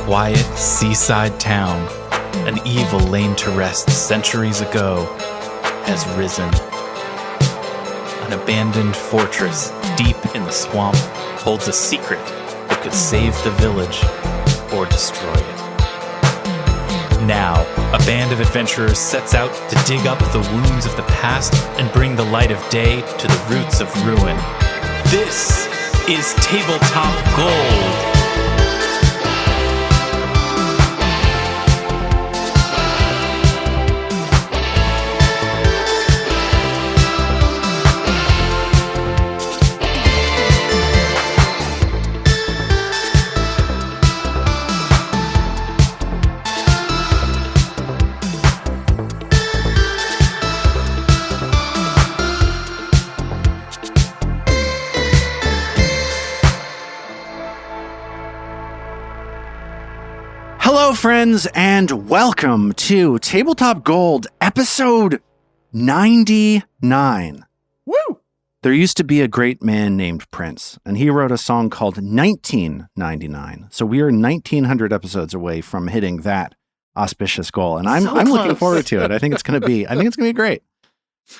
quiet seaside town, an evil laid to rest centuries ago, has risen. An abandoned fortress deep in the swamp holds a secret that could save the village or destroy it. Now, a band of adventurers sets out to dig up the wounds of the past and bring the light of day to the roots of ruin. This is Tabletop Gold. Hello, friends, and welcome to Tabletop Gold, episode 99. Woo! There used to be a great man named Prince, and he wrote a song called 1999. So we are 1900 episodes away from hitting that auspicious goal, and I'm looking forward to it. I think it's going to be great.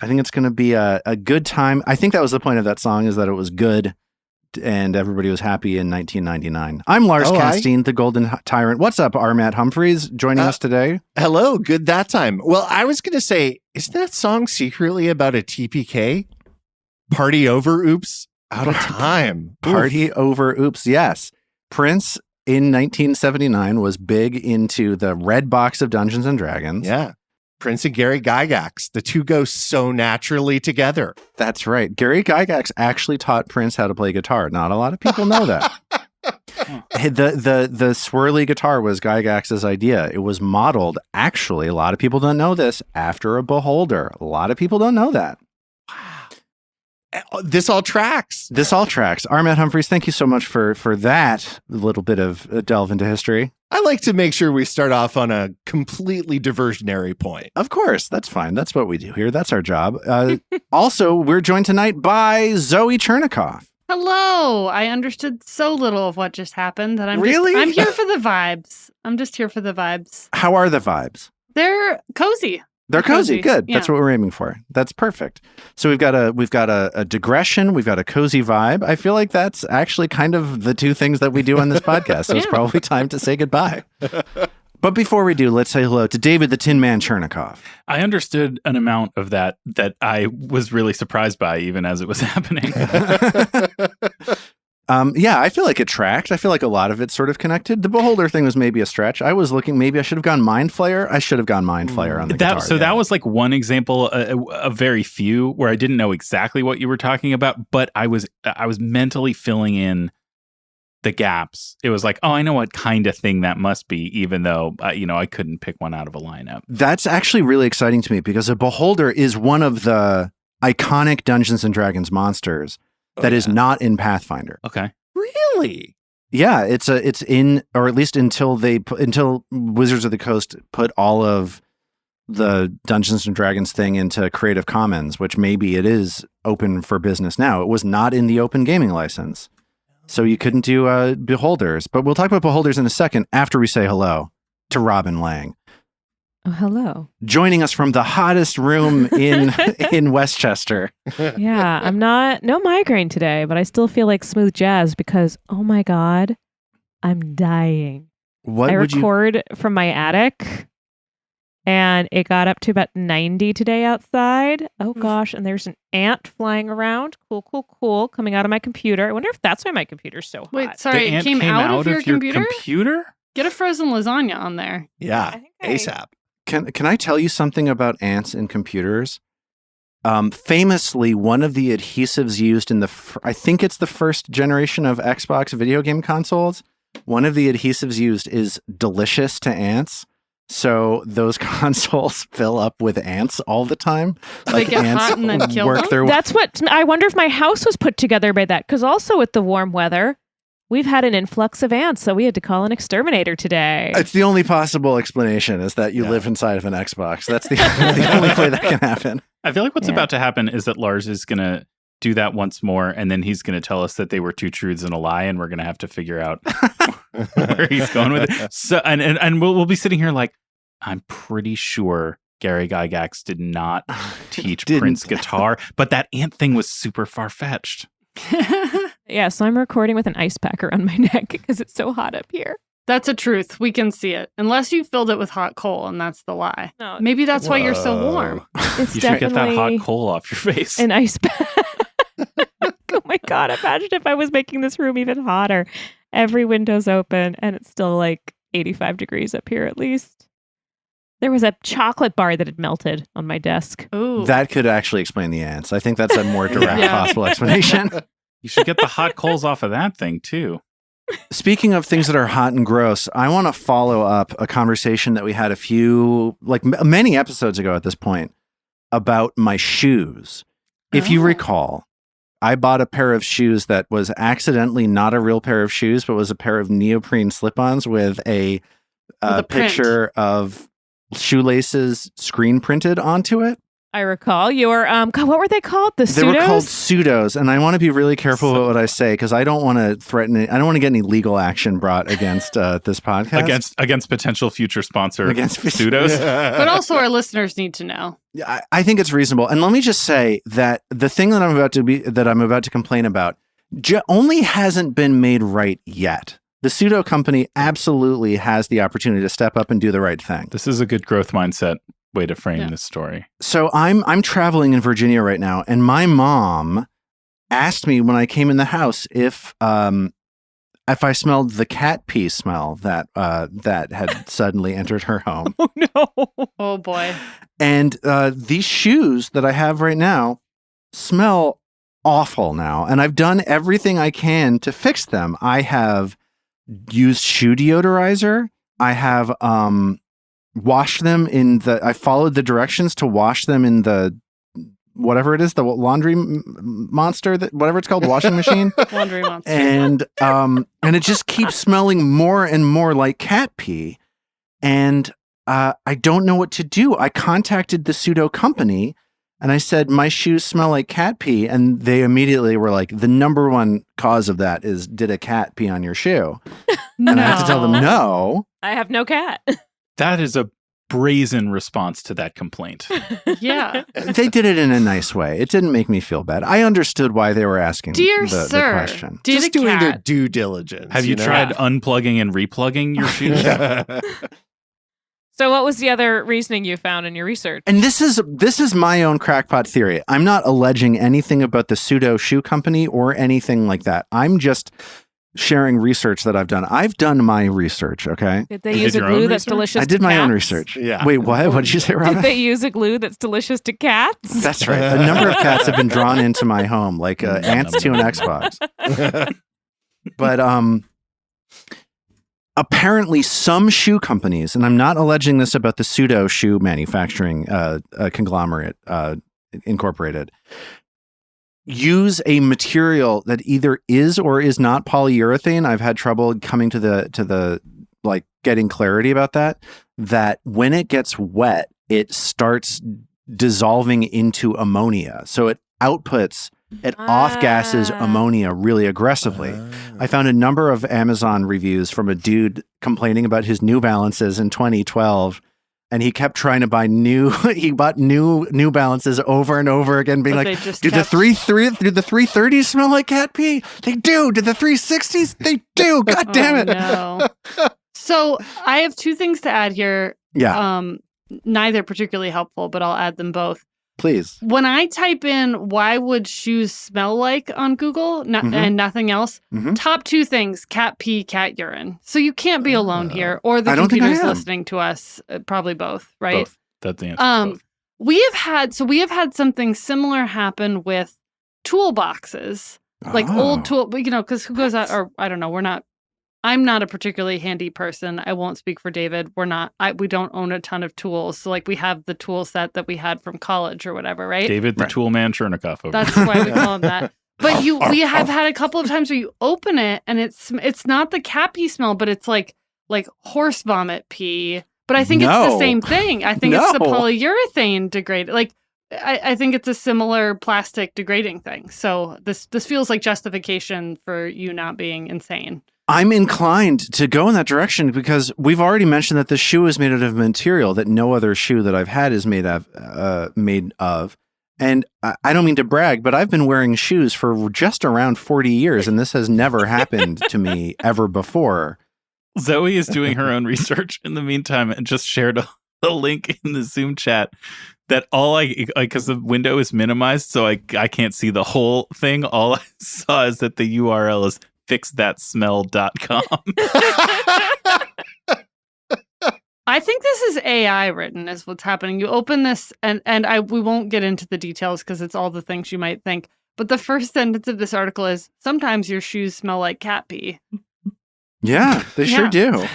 I think it's going to be a good time. I think that was the point of that song, is that it was good and everybody was happy in 1999. I'm Lars Casteen, the Golden Tyrant. What's up, Armat Humphreys, joining us today? Hello, good that time. Well, I was going to say, isn't that song secretly about a TPK? Party over, oops, out of time. Party over, oops, yes. Prince in 1979 was big into the red box of Dungeons & Dragons. Yeah. Prince and Gary Gygax, the two go so naturally together. That's right. Gary Gygax actually taught Prince how to play guitar. Not a lot of people know that. The swirly guitar was Gygax's idea. It was modeled, actually, a lot of people don't know this, after a beholder. A lot of people don't know that. This all tracks. Armat Humphreys, thank you so much for that little bit of a delve into history. I like to make sure we start off on a completely diversionary point. Of course, that's fine. That's what we do here. That's our job. Also, we're joined tonight by Zoe Chernicoff. Hello. I understood so little of what just happened that I'm here for the vibes. I'm just here for the vibes. How are the vibes? They're cozy. They're cozy. Good. Yeah. That's what we're aiming for. That's perfect. So we've got a digression. We've got a cozy vibe. I feel like that's actually kind of the two things that we do on this podcast. So It's probably time to say goodbye. But before we do, let's say hello to David the Tin Man Chernicoff. I understood an amount of that I was really surprised by, even as it was happening. Yeah, I feel like it tracked. I feel like a lot of it's sort of connected. The Beholder thing was maybe a stretch. I was looking, maybe I should have gone Mind Flayer. I should have gone Mind Flayer on the guitar. So that was like one example, a very few, where I didn't know exactly what you were talking about, but I was mentally filling in the gaps. It was like, oh, I know what kind of thing that must be, even though, I couldn't pick one out of a lineup. That's actually really exciting to me, because a Beholder is one of the iconic Dungeons & Dragons monsters that is not in Pathfinder. Okay. Really? Yeah, it's in, or at least until Wizards of the Coast put all of the Dungeons & Dragons thing into Creative Commons, which maybe it is open for business now. It was not in the open gaming license. So you couldn't do Beholders. But we'll talk about Beholders in a second after we say hello to Robin Lange. Oh, hello. Joining us from the hottest room in Westchester. Yeah, I'm no migraine today, but I still feel like smooth jazz because, oh my God, I'm dying. I record from my attic and it got up to about 90 today outside. Oh gosh, and there's an ant flying around. Cool, coming out of my computer. I wonder if that's why my computer's so hot. Wait, sorry, it came out of your computer? Get a frozen lasagna on there. Yeah, ASAP. Can I tell you something about ants in computers? Famously, one of the adhesives used in I think it's the first generation of Xbox video game consoles, one of the adhesives used is delicious to ants. So those consoles fill up with ants all the time. They get hot and then kill them? That's what, I wonder if my house was put together by that. Because also with the warm weather, we've had an influx of ants, so we had to call an exterminator today. It's the only possible explanation is that you live inside of an Xbox. That's the only way that can happen. I feel like what's about to happen is that Lars is going to do that once more, and then he's going to tell us that they were two truths and a lie, and we're going to have to figure out where he's going with it. So, and we'll be sitting here like, I'm pretty sure Gary Gygax did not teach Prince guitar, but that ant thing was super far-fetched. Yeah, so I'm recording with an ice pack around my neck because it's so hot up here. That's a truth. We can see it. Unless you filled it with hot coal, and that's the lie. No, maybe that's why you're so warm. It's you should get that hot coal off your face. An ice pack. Oh my God, imagine if I was making this room even hotter. Every window's open, and it's still like 85 degrees up here at least. There was a chocolate bar that had melted on my desk. Ooh. That could actually explain the ants. I think that's a more direct possible explanation. You should get the hot coals off of that thing, too. Speaking of things that are hot and gross, I want to follow up a conversation that we had many episodes ago at this point about my shoes. If you recall, I bought a pair of shoes that was accidentally not a real pair of shoes, but was a pair of neoprene slip-ons with a picture of shoelaces screen printed onto it. I recall your God, what were they called? The pseudos? They were called pseudos, and I want to be really careful about what I say because I don't want to threaten it. I don't want to get any legal action brought against this podcast. Against potential future sponsor pseudos. But also our listeners need to know. I think it's reasonable. And let me just say that the thing that I'm about to complain about only hasn't been made right yet. The pseudo company absolutely has the opportunity to step up and do the right thing. This is a good growth mindset way to frame this story. So I'm traveling in Virginia right now, and my mom asked me when I came in the house if I smelled the cat pee smell that had suddenly entered her home. Oh no! Oh boy! And these shoes that I have right now smell awful now, and I've done everything I can to fix them. I have used shoe deodorizer. I have washed them I followed the directions to wash them in the, whatever it is, the laundry monster, whatever it's called, washing machine. Laundry monster. And it just keeps smelling more and more like cat pee. And I don't know what to do. I contacted the pseudo company and I said, my shoes smell like cat pee. And they immediately were like, the number one cause of that is, did a cat pee on your shoe? No. And I had to tell them, no. I have no cat. That is a brazen response to that complaint. Yeah. They did it in a nice way. It didn't make me feel bad. I understood why they were asking the question. Just doing their due diligence. Have you tried unplugging and replugging your shoes? So what was the other reasoning you found in your research? And this is my own crackpot theory. I'm not alleging anything about the pseudo shoe company or anything like that. I'm just sharing research that I've done. I've done my research, okay? Did they use a glue that's delicious I did to my cats? own research. Yeah. Wait, what? What did you say, Robin? Did they use a glue that's delicious to cats? That's right. A number of cats have been drawn into my home, like ants to an Xbox. But apparently some shoe companies, and I'm not alleging this about the pseudo shoe manufacturing conglomerate incorporated, use a material that either is or is not polyurethane. I've had trouble coming to the like getting clarity about that when it gets wet, it starts dissolving into ammonia. So it outputs, it off-gasses ammonia really aggressively. I found a number of Amazon reviews from a dude complaining about his New Balances in 2012. And he kept trying to buy he bought New Balances over and over again, being like, do the 330s smell like cat pee? They do. Do the 360s? They do. God damn it. No. So I have two things to add here. Yeah. Neither particularly helpful, but I'll add them both. Please. When I type in why would shoes smell like on Google and nothing else, top two things, cat pee, cat urine. So you can't be alone here, or the computers listening to us, probably both, right? Both. That's the answer. Both. We have had something similar happen with toolboxes, like old tool, because who goes out, or I don't know, I'm not a particularly handy person. I won't speak for David. We don't own a ton of tools. So like we have the tool set that we had from college or whatever, right? David, the tool man, Chernicoff. That's why we call him that. But we have had a couple of times where you open it and it's not the cat pee smell, but it's like horse vomit pee. But I think it's the same thing. I think it's the polyurethane degraded. Like I think it's a similar plastic degrading thing. So this feels like justification for you not being insane. I'm inclined to go in that direction because we've already mentioned that the shoe is made out of material that no other shoe that I've had is made of. And I don't mean to brag, but I've been wearing shoes for just around 40 years, and this has never happened to me ever before. Zoe is doing her own research in the meantime and just shared a link in the Zoom chat that because the window is minimized, so I can't see the whole thing. All I saw is that the URL is fixthatsmell.com. I think this is AI written is what's happening. You open this and we won't get into the details because it's all the things you might think. But the first sentence of this article is, sometimes your shoes smell like cat pee. Yeah, they sure do.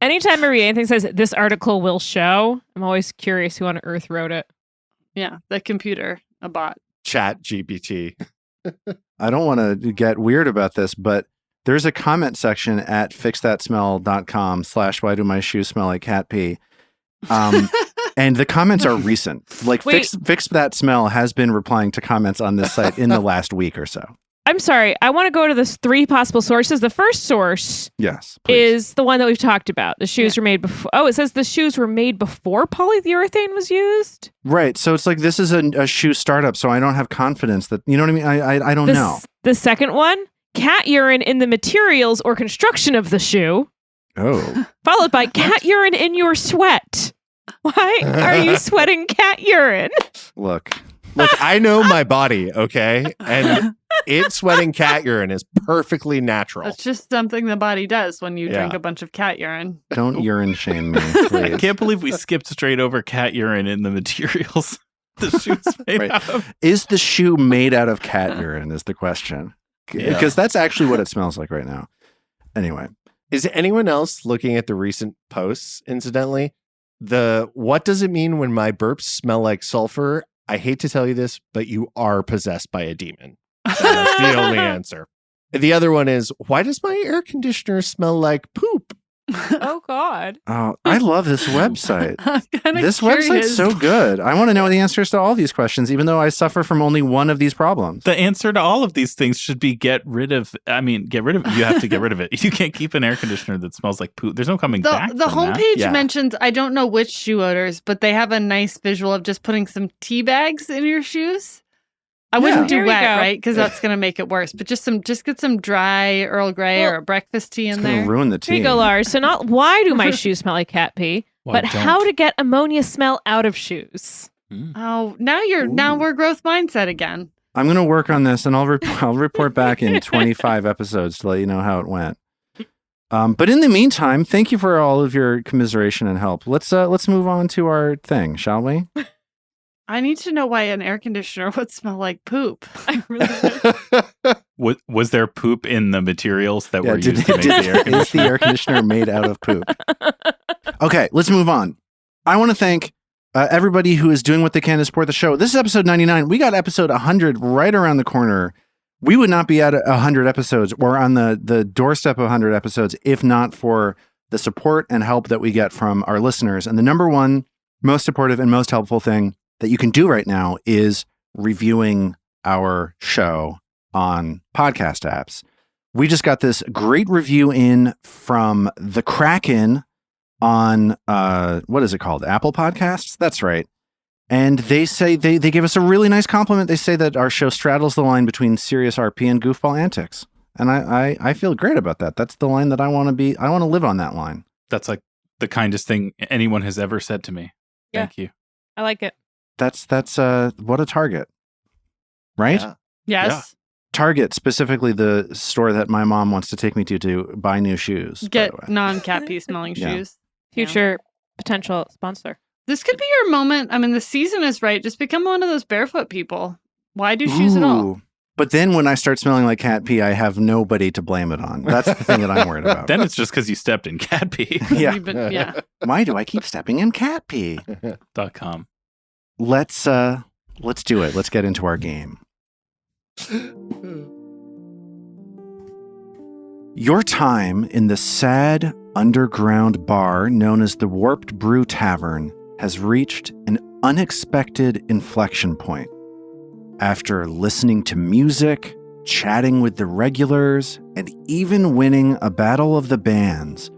Anytime I read anything that says this article will show, I'm always curious who on earth wrote it. Yeah, the computer, a bot. Chat GPT. I don't want to get weird about this, but there's a comment section at fixthatsmell.com/why do my shoes smell like cat pee? And the comments are recent. Like Fix That Smell has been replying to comments on this site in the last week or so. I'm sorry. I want to go to the 3 possible sources. The first source is the one that we've talked about. The shoes were made before. Oh, it says the shoes were made before polyurethane was used? Right. So it's like this is a shoe startup, so I don't have confidence that, you know what I mean? I don't know. The second one, cat urine in the materials or construction of the shoe. Oh. Followed by cat urine in your sweat. Why are you sweating cat urine? Look, I know my body, okay? And it sweating cat urine is perfectly natural. It's just something the body does when you drink a bunch of cat urine. Don't urine shame me, please. I can't believe we skipped straight over cat urine in the materials the shoe's made out of. Is the shoe made out of cat urine is the question. Because that's actually what it smells like right now. Anyway. Is anyone else looking at the recent posts, incidentally? What does it mean when my burps smell like sulfur? I hate to tell you this, but you are possessed by a demon. That's the only answer. The other one is, why does my air conditioner smell like poop? Oh, God. Oh, I love this website. This curious. Website's so good. I want to know the answers to all these questions, even though I suffer from only one of these problems. The answer to all of these things should be you have to get rid of it. You can't keep an air conditioner that smells like poop. There's no coming back. The homepage mentions, I don't know which shoe odors, but they have a nice visual of just putting some tea bags in your shoes. I wouldn't do wet, right? Because that's going to make it worse. But just get some dry Earl Grey or a breakfast tea in there. It's going to ruin the tea. Here you go, Lars. So not why do my shoes smell like cat pee, but how to get ammonia smell out of shoes. Oh, now we're growth mindset again. I'm going to work on this, and I'll report back in 25 episodes to let you know how it went. But in the meantime, thank you for all of your commiseration and help. Let's move on to our thing, shall we? I need to know why an air conditioner would smell like poop. I really do. Was there poop in the materials that were used to make the air conditioner? Is the air conditioner made out of poop? Okay, let's move on. I want to thank everybody who is doing what they can to support the show. This is episode 99. We got episode 100 right around the corner. We would not be at 100 episodes or on the doorstep of 100 episodes if not for the support and help that we get from our listeners. And the number one most supportive and most helpful thing that you can do right now is reviewing our show on podcast apps. We just got this great review in from the Kraken on, what is it called? Apple Podcasts? That's right. And they say, they give us a really nice compliment. They say that our show straddles the line between serious RP and goofball antics. And I feel great about that. That's the line that I want to live on that line. That's like the kindest thing anyone has ever said to me. Yeah. Thank you. I like it. That's what a Target, right? Yeah. Yes. Yeah. Target, specifically the store that my mom wants to take me to buy new shoes. Get non-cat pee smelling shoes. Future potential sponsor. This could be your moment. I mean, the season is right. Just become one of those barefoot people. Why do shoes at all? But then when I start smelling like cat pee, I have nobody to blame it on. That's the thing that I'm worried about. Then it's just because you stepped in cat pee. Yeah. Why do I keep stepping in cat pee? .com. Let's do it. Let's get into our game. Your time in the sad underground bar known as the Warped Brew Tavern has reached an unexpected inflection point. After listening to music, chatting with the regulars, and even winning a battle of the bands,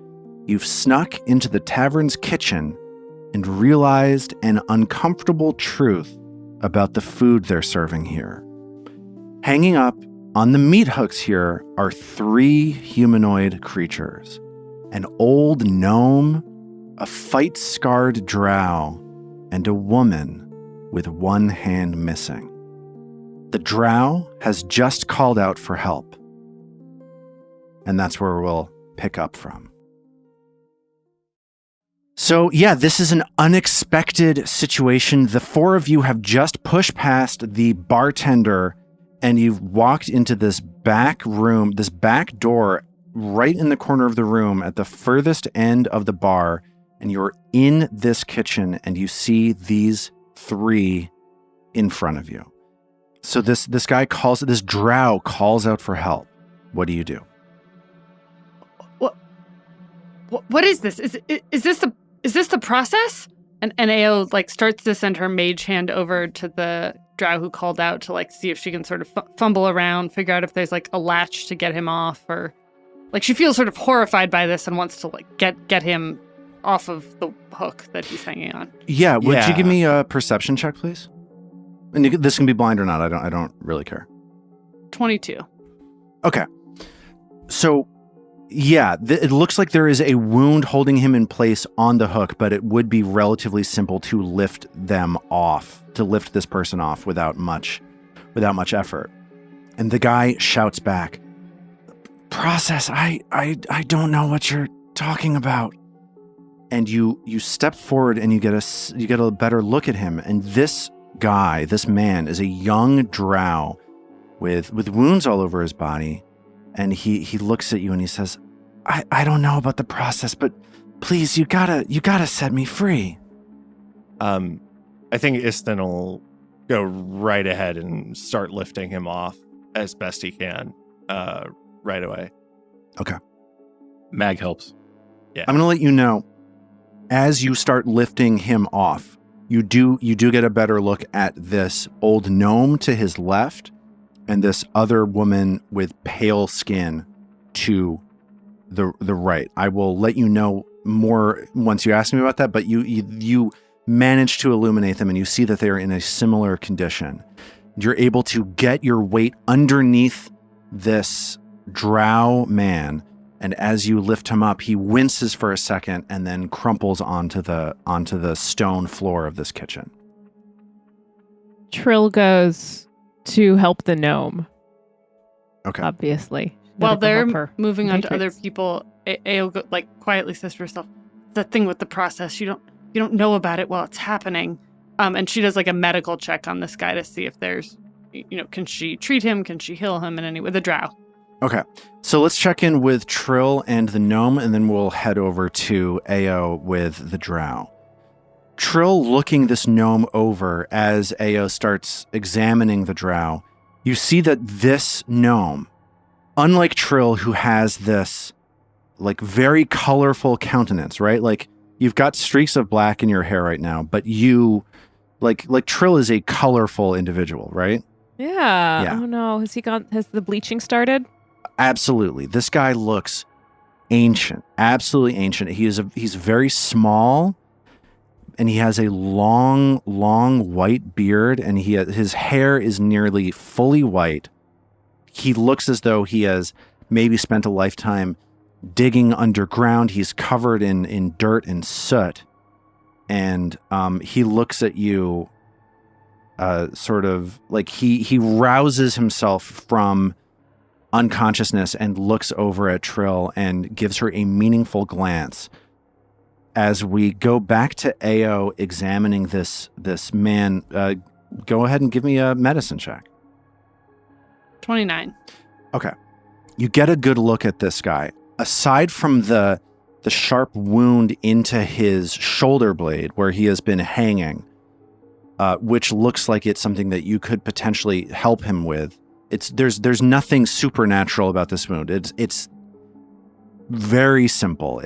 you've snuck into the tavern's kitchen and realized an uncomfortable truth about the food they're serving here. Hanging up on the meat hooks here are 3 humanoid creatures: an old gnome, a fight-scarred drow, and a woman with one hand missing. The drow has just called out for help. And that's where we'll pick up from. So, yeah, this is an unexpected situation. The 4 of you have just pushed past the bartender, and you've walked into this back room, this back door right in the corner of the room at the furthest end of the bar, and you're in this kitchen, and you see these 3 in front of you. So this drow calls out for help. What do you do? What is this? Is this the process? And Ao starts to send her mage hand over to the drow who called out to see if she can sort of fumble around, figure out if there's a latch to get him off, or she feels sort of horrified by this and wants to get him off of the hook that he's hanging on. Yeah, would you give me a perception check, please? And this can be blind or not. I don't really care. 22. Okay. So, yeah, it looks like there is a wound holding him in place on the hook, but it would be relatively simple to lift this person off without much effort. And the guy shouts back, "Process, I don't know what you're talking about." And you step forward and you get a better look at him, and this man is a young drow with wounds all over his body, and he looks at you and he says, I don't know about the process, but please, you gotta set me free. I think Istin will go right ahead and start lifting him off as best he can right away. Okay. Mag helps. Yeah. I'm gonna let you know, as you start lifting him off, you do get a better look at this old gnome to his left and this other woman with pale skin to the right. I will let you know more once you ask me about that, but you manage to illuminate them and you see that they are in a similar condition. You're able to get your weight underneath this drow man, and as you lift him up, he winces for a second and then crumples onto the stone floor of this kitchen. Trill goes to help the gnome. Okay. Obviously. While they're moving on to other people, Ao quietly says to herself, "The thing with the process, you don't know about it while it's happening." And she does a medical check on this guy to see if there's, can she treat him? Can she heal him in any way? The drow. Okay, so let's check in with Trill and the gnome, and then we'll head over to Ao with the drow. Trill looking this gnome over as Ao starts examining the drow, you see that this gnome, unlike Trill, who has this very colorful countenance, right? You've got streaks of black in your hair right now, but you, Trill is a colorful individual, right? Yeah. Oh no, has the bleaching started? Absolutely. This guy looks ancient, absolutely ancient. He's very small, and he has a long white beard, and his hair is nearly fully white. He looks as though he has maybe spent a lifetime digging underground. He's covered in dirt and soot, and he looks at you sort of he rouses himself from unconsciousness and looks over at Trill and gives her a meaningful glance. As we go back to Ao examining this man, go ahead and give me a medicine check. 29. Okay. You get a good look at this guy. Aside from the sharp wound into his shoulder blade where he has been hanging, which looks like it's something that you could potentially help him with, there's nothing supernatural about this wound. It's very simple.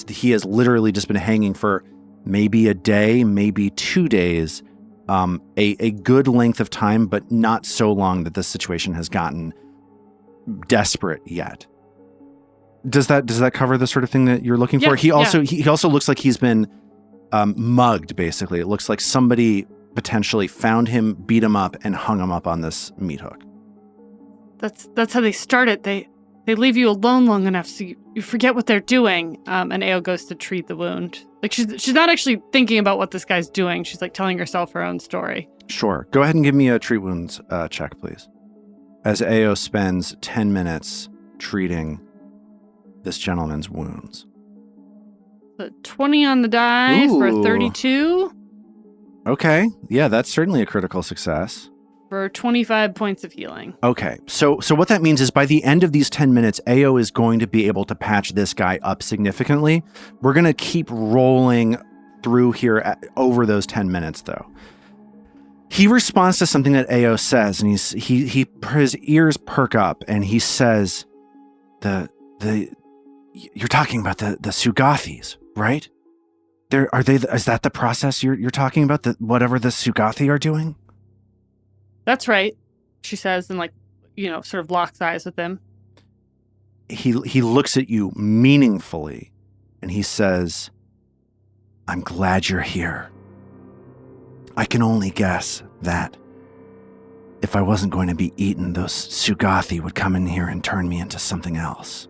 He has literally just been hanging for maybe a day, maybe 2 days, a good length of time, but not so long that the situation has gotten desperate yet. Does that cover the sort of thing that you're looking for? He also looks like he's been mugged, basically. It looks like somebody potentially found him, beat him up, and hung him up on this meat hook. That's how they start it. They leave you alone long enough so you forget what they're doing. And Ao goes to treat the wound. Like she's not actually thinking about what this guy's doing. She's like telling herself her own story. Sure. Go ahead and give me a treat wounds check, please. As Ao spends 10 minutes treating this gentleman's wounds. 20 on the die for a 32. Okay. Yeah, that's certainly a critical success. For 25 points of healing. Okay. So what that means is by the end of these 10 minutes, Ao is going to be able to patch this guy up significantly. We're going to keep rolling through here over those 10 minutes, though. He responds to something that Ao says, and his ears perk up, and he says, you're talking about the Sugathis, right? Is that the process you're talking about? Whatever the Sugathi are doing? That's right, she says, and sort of locks eyes with him. He looks at you meaningfully, and he says, I'm glad you're here. I can only guess that if I wasn't going to be eaten, those Sugathi would come in here and turn me into something else.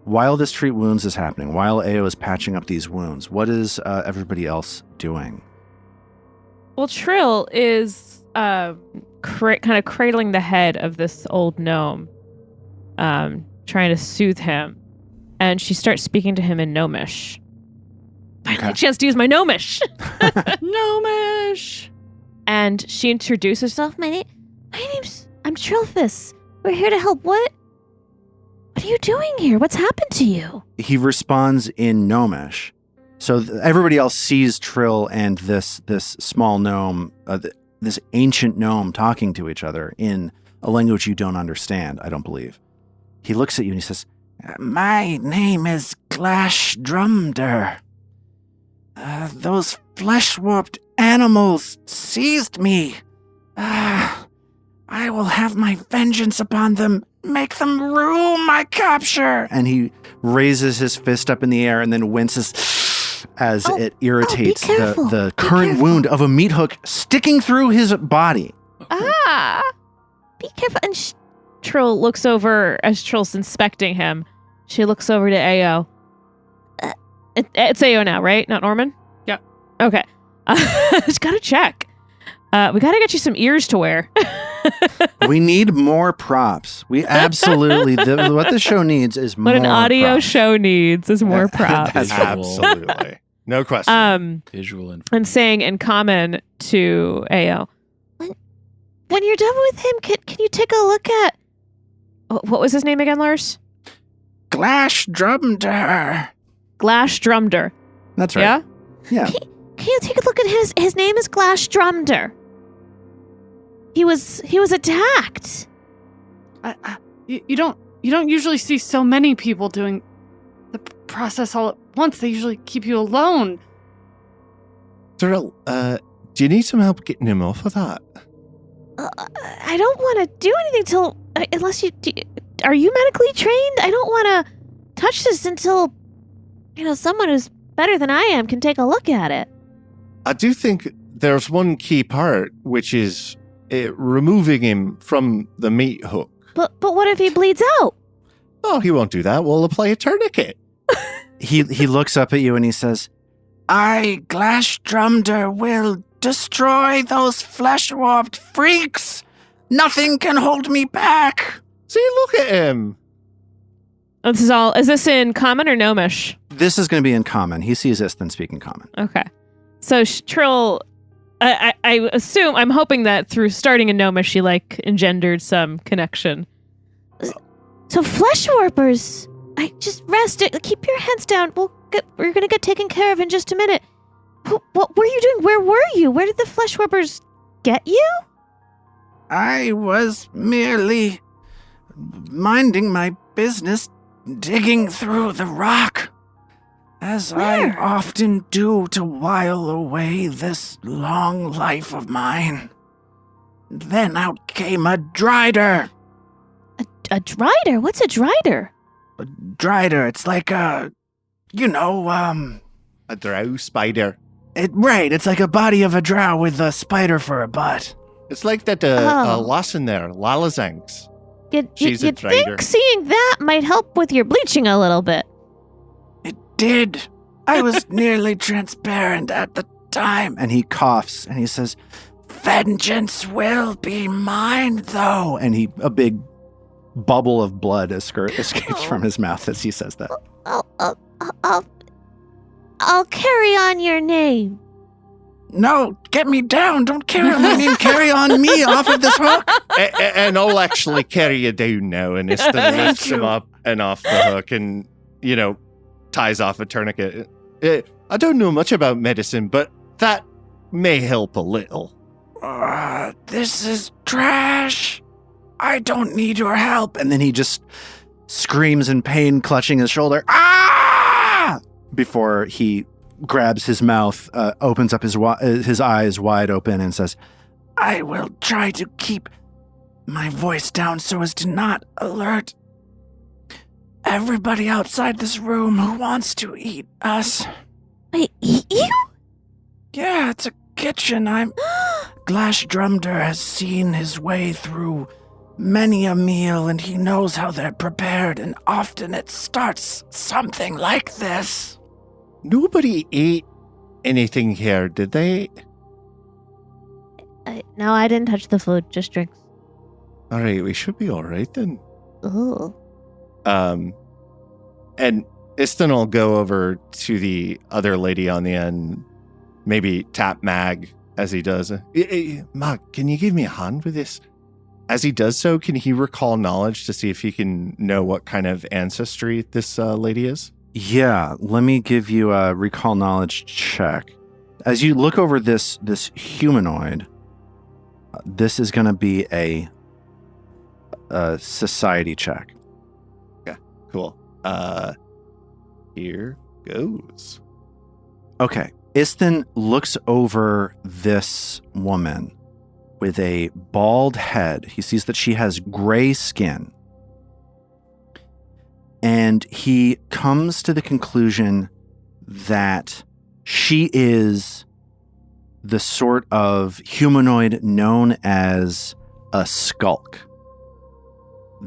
While this treat wounds is happening, while Ao is patching up these wounds, what is everybody else doing? Well, Trill is kind of cradling the head of this old gnome, trying to soothe him. And she starts speaking to him in Gnomish. Finally, a chance to use my Gnomish. Gnomish. And she introduces herself. I'm Trilphus. We're here to help. What are you doing here? What's happened to you? He responds in Gnomish. So everybody else sees Trill and this small gnome, this ancient gnome talking to each other in a language you don't understand, I don't believe. He looks at you and he says, my name is Glash Drumder. Those flesh-warped animals seized me. I will have my vengeance upon them. Make them rue my capture. And he raises his fist up in the air and then winces as it irritates the current wound of a meat hook sticking through his body. Be careful. And Trill looks over as Trill's inspecting him. She looks over to Ao. It's Ao now, right? Not Norman? Yeah. Okay. Just gotta check. We gotta get you some ears to wear. We need more props. We absolutely, what the show needs is more props. What an audio show needs is more props. Absolutely. No question. Visual and saying in common to Ao, when you're done with him, can you take a look at, what was his name again, Lars? Glash Drumder. Glash Drumder. That's right. Yeah? Can you take a look at his name is Glash Drumder. He was attacked. You don't usually see so many people doing the process all at once. They usually keep you alone. Cyril, do you need some help getting him off of that? I don't want to do anything unless you... Are you medically trained? I don't want to touch this until, someone who's better than I am can take a look at it. I do think there's one key part, which is removing him from the meat hook. But what if he bleeds out? Oh, he won't do that. We'll apply a tourniquet. He looks up at you and he says, I, Glash Drumder, will destroy those flesh-warped freaks. Nothing can hold me back. See, look at him. Is this in common or Gnomish? This is going to be in common. He sees this, then speaking common. Okay. So Trill, I assume, I'm hoping that through starting in Gnomish, she engendered some connection. So flesh warpers, just rest it. Keep your heads down. We're going to get taken care of in just a minute. What were you doing? Where were you? Where did the flesh warpers get you? I was merely minding my business, digging through the rock. As I often do to while away this long life of mine. Then out came a drider. A drider? What's a drider? A drider, it's like a drow spider. It's like a body of a drow with a spider for a butt. It's like that Lawson there, Lalazanks. You'd a drider. think seeing that might help with your bleaching a little bit. It did. I was nearly transparent at the time. And he coughs and he says, vengeance will be mine, though. And a big bubble of blood escapes from his mouth as he says that. I'll carry on your name. No, get me down. Don't carry on me. Carry on me off of this hook. And I'll actually carry you down now. And Iston lifts him up and off the hook and, ties off a tourniquet. I don't know much about medicine, but that may help a little. This is trash. I don't need your help. And then he just screams in pain, clutching his shoulder. Ah! Before he grabs his mouth, opens up his eyes wide open and says, I will try to keep my voice down so as to not alert everybody outside this room who wants to eat us. Wait, eat you? Yeah, it's a kitchen. Glass Drumder has seen his way through many a meal, and he knows how they're prepared, and often it starts something like this. Nobody ate anything here, did they? No, I didn't touch the food, just drinks. All right, we should be all right then. Ooh. And Iston will go over to the other lady on the end, maybe tap Mag as he does. Mag, can you give me a hand with this? As he does so, can he recall knowledge to see if he can know what kind of ancestry this lady is? Yeah, let me give you a recall knowledge check. As you look over this humanoid, this is going to be a society check. Yeah, cool. Here goes. Okay. Iston looks over this woman with a bald head. He sees that she has gray skin. And he comes to the conclusion that she is the sort of humanoid known as a skulk.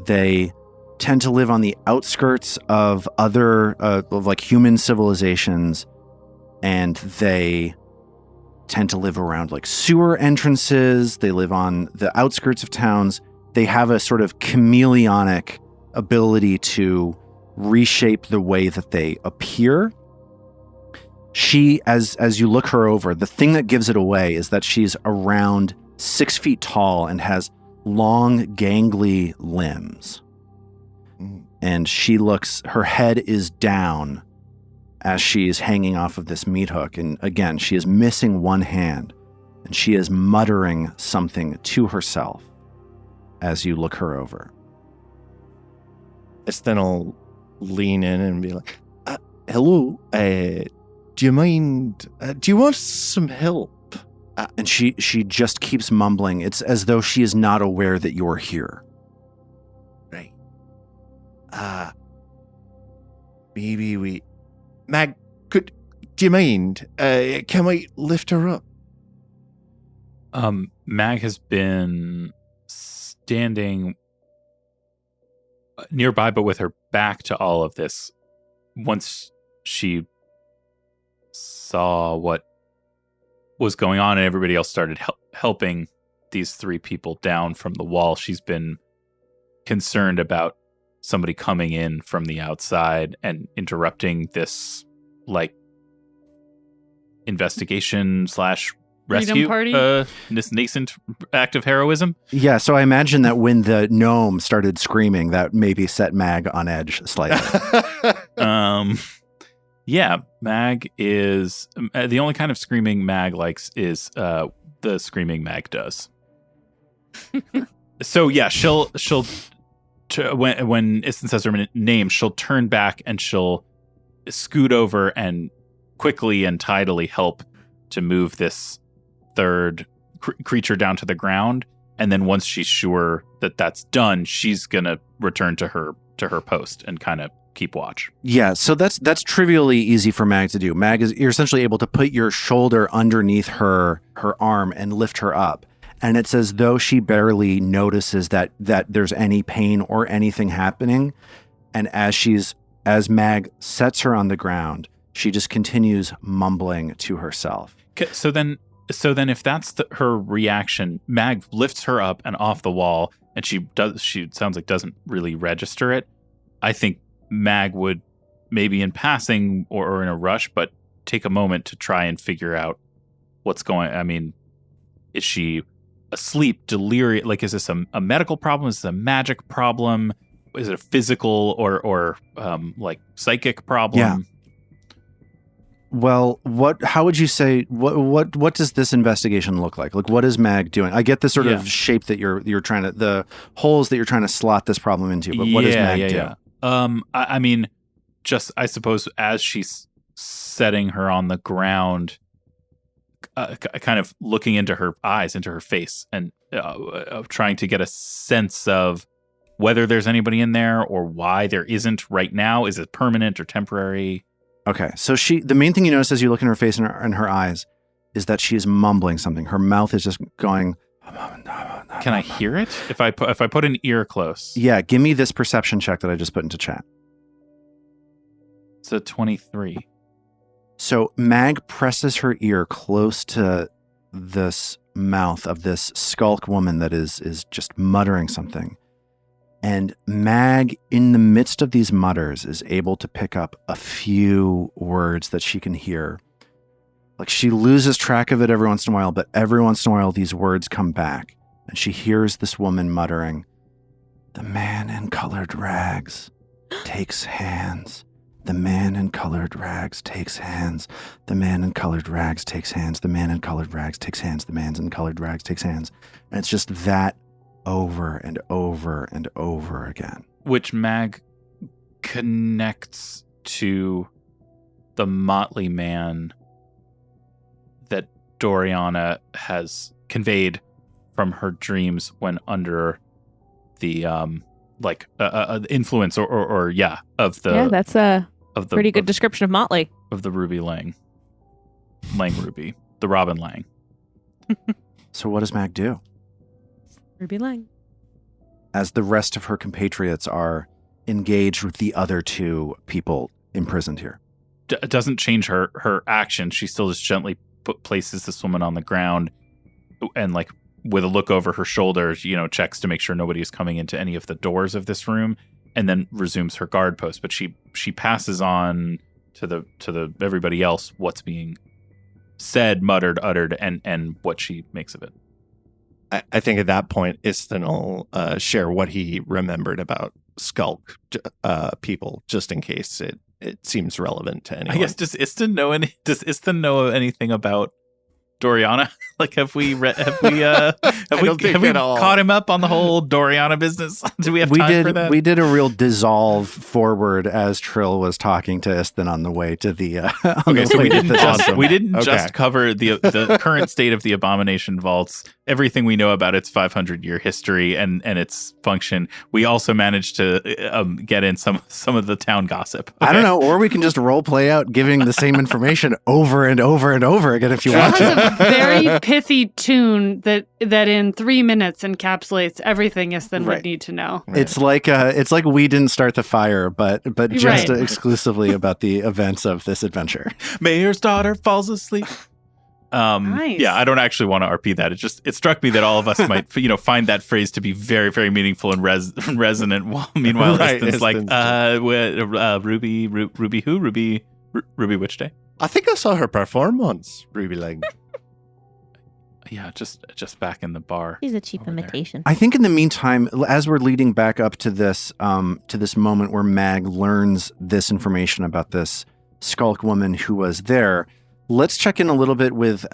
They tend to live on the outskirts of other of like human civilizations, and they tend to live around like sewer entrances. They live on the outskirts of towns. They have a sort of chameleonic ability to reshape the way that they appear. She, as you look her over, the thing that gives it away is that she's around 6 feet tall and has long, gangly limbs. And her head is down as she is hanging off of this meat hook. And again, she is missing one hand, and she is muttering something to herself as you look her over. Then I'll lean in and be like, hello, do you mind, do you want some help? And she just keeps mumbling. It's as though she is not aware that you're here. Right. Maybe Mag, do you mind? Can we lift her up? Mag has been standing nearby, but with her back to all of this. Once she saw what was going on and everybody else started helping these three people down from the wall, she's been concerned about somebody coming in from the outside and interrupting this like investigation / rescue party? This nascent act of heroism. Yeah, so I imagine that when the gnome started screaming, that maybe set Mag on edge slightly. Yeah, Mag is the only kind of screaming Mag likes is the screaming Mag does. So yeah, she'll when Iston says her name, she'll turn back and she'll scoot over and quickly and tidily help to move this third creature down to the ground. And then once she's sure that that's done, she's going to return to her post and kind of keep watch. Yeah, so that's trivially easy for Mag to do. You're essentially able to put your shoulder underneath her arm and lift her up. And it's as though she barely notices that there's any pain or anything happening. And as Mag sets her on the ground, she just continues mumbling to herself. So then if that's her reaction, Mag lifts her up and off the wall, and she sounds like doesn't really register it. I think Mag would maybe in passing or in a rush, but take a moment to try and figure out what's going. I mean, is she asleep, delirious? Like, is this a medical problem? Is this a magic problem? Is it a physical or like psychic problem? Yeah. Well, how would you say, what does this investigation look like? Like, what is Mag doing? I get the sort of shape that you're trying to, the holes that you're trying to slot this problem into, but what does Mag do? Yeah. I mean, just, I suppose as she's setting her on the ground, kind of looking into her eyes, into her face, and trying to get a sense of whether there's anybody in there or why there isn't right now. Is it permanent or temporary? Okay, so the main thing you notice as you look in her face and her eyes is that she is mumbling something. Her mouth is just going. Can I hear it if I put an ear close? Yeah, give me this perception check that I just put into chat. It's a 23. So Mag presses her ear close to this mouth of this skulk woman that is just muttering something. And Mag, in the midst of these mutters, is able to pick up a few words that she can hear. Like, she loses track of it every once in a while, but every once in a while these words come back. And she hears this woman muttering, "The man in colored rags takes hands. The man in colored rags takes hands. The man in colored rags takes hands. The man in colored rags takes hands. The man in colored rags takes hands." And it's just that over and over and over again. Which Mag connects to the motley man that Doriana has conveyed from her dreams when under the influence of the that's a pretty good description of motley, of the Ruby Lange Ruby, the Robin Lange. So what does Mag do? Ruby Lange. As the rest of her compatriots are engaged with the other two people imprisoned here. Doesn't change her action. She still just gently places this woman on the ground and, like, with a look over her shoulder, checks to make sure nobody is coming into any of the doors of this room, and then resumes her guard post. But she passes on to the everybody else what's being said, muttered, uttered, and what she makes of it. I think at that point, Istin will share what he remembered about skulk people, just in case it seems relevant to anyone. I guess, does Istin know anything about Doriana? Like, have we caught him up on the whole Doriana business? Do we have time for that? We did a real dissolve forward as Trill was talking to Istin on the way to the. Okay, so we didn't just cover the current state of the Abomination vaults, everything we know about its 500-year history and its function. We also managed to get in some of the town gossip. Okay? I don't know, or we can just role play out giving the same information over and over and over again if you want to. It's a very pithy tune that in 3 minutes encapsulates everything Istin would need to know. Right. It's like we didn't start the fire, but just exclusively about the events of this adventure. Mayor's daughter falls asleep. Nice. Yeah, I don't actually want to RP that. It struck me that all of us might find that phrase to be very, very meaningful and resonant. While meanwhile, Istin's like, Ruby who? Ruby which day? I think I saw her perform once, Ruby Lange. Yeah, just back in the bar. She's a cheap imitation. I think in the meantime, as we're leading back up to this moment where Mag learns this information about this skulk woman who was there, let's check in a little bit with.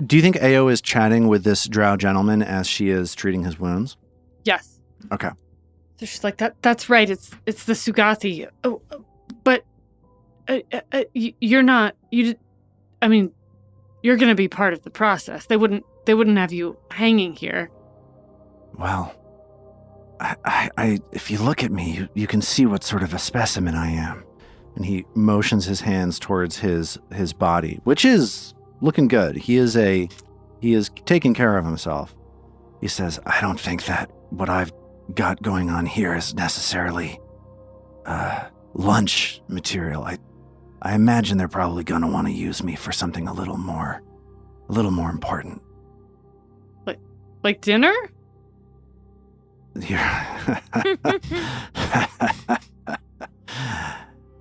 Do you think Ao is chatting with this drow gentleman as she is treating his wounds? Yes. Okay. So she's like, that's right. It's the Sugathi. Oh, but you're not. I mean, you're going to be part of the process. They wouldn't have you hanging here. Well, I if you look at me, you can see what sort of a specimen I am. And he motions his hands towards his body, which is looking good. He is taking care of himself. He says, I don't think that what I've got going on here is necessarily lunch material. I imagine they're probably going to want to use me for something a little more important. Like dinner?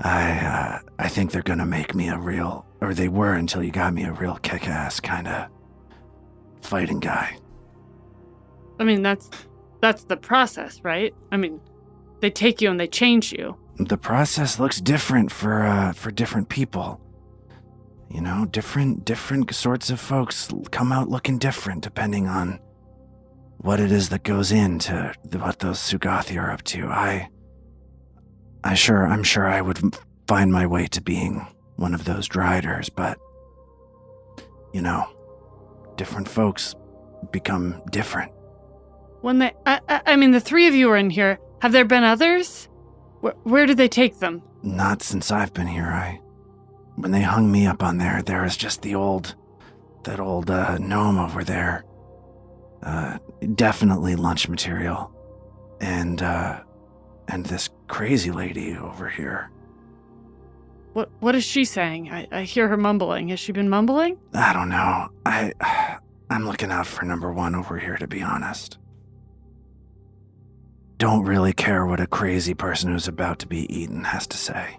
I think they're gonna make me or they were until you got me a real kick-ass kind of fighting guy. I mean, that's the process, right? I mean, they take you and they change you. The process looks different for different people. You know, different sorts of folks come out looking different depending on what it is that goes into what those Sugathi are up to. I'm sure I would find my way to being one of those Driders, but, you know, different folks become different. When I mean, the three of you are in here. Have there been others? Where did they take them? Not since I've been here. When they hung me up on there was just that old gnome over there. Definitely lunch material. And this crazy lady over here. What is she saying? I hear her mumbling. Has she been mumbling? I don't know. I'm looking out for number one over here, to be honest. Don't really care what a crazy person who's about to be eaten has to say.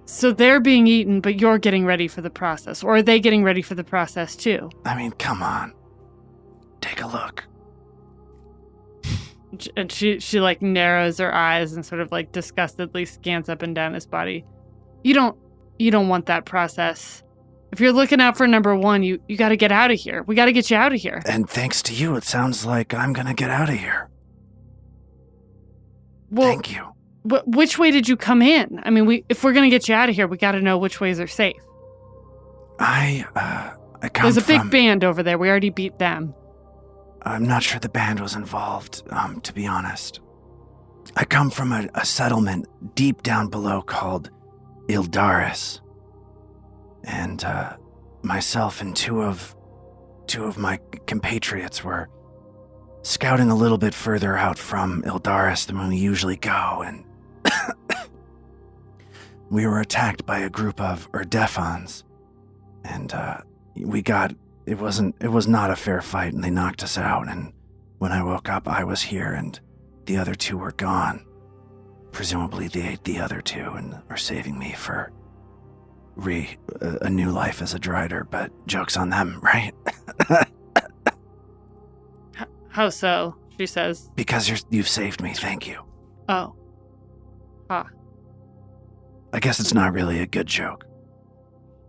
So they're being eaten, but you're getting ready for the process. Or are they getting ready for the process too? I mean, come on. Take a look. And she like narrows her eyes and sort of like disgustedly scans up and down his body. You don't want that process. If you're looking out for number one, you got to get out of here. We got to get you out of here. And thanks to you, it sounds like I'm going to get out of here. Well, thank you. Which way did you come in? I mean, if we're going to get you out of here, we got to know which ways are safe. I come There's a big band over there. We already beat them. I'm not sure the band was involved, to be honest. I come from a settlement deep down below called Ildaris. And myself and two of my compatriots were scouting a little bit further out from Ildaris than we usually go, and we were attacked by a group of Urdefons, and it was not a fair fight, and they knocked us out, and when I woke up, I was here, and the other two were gone. Presumably they ate the other two and are saving me for a new life as a Drider, but joke's on them, right? How so? She says. Because you've saved me, thank you. Oh. Huh. I guess it's not really a good joke.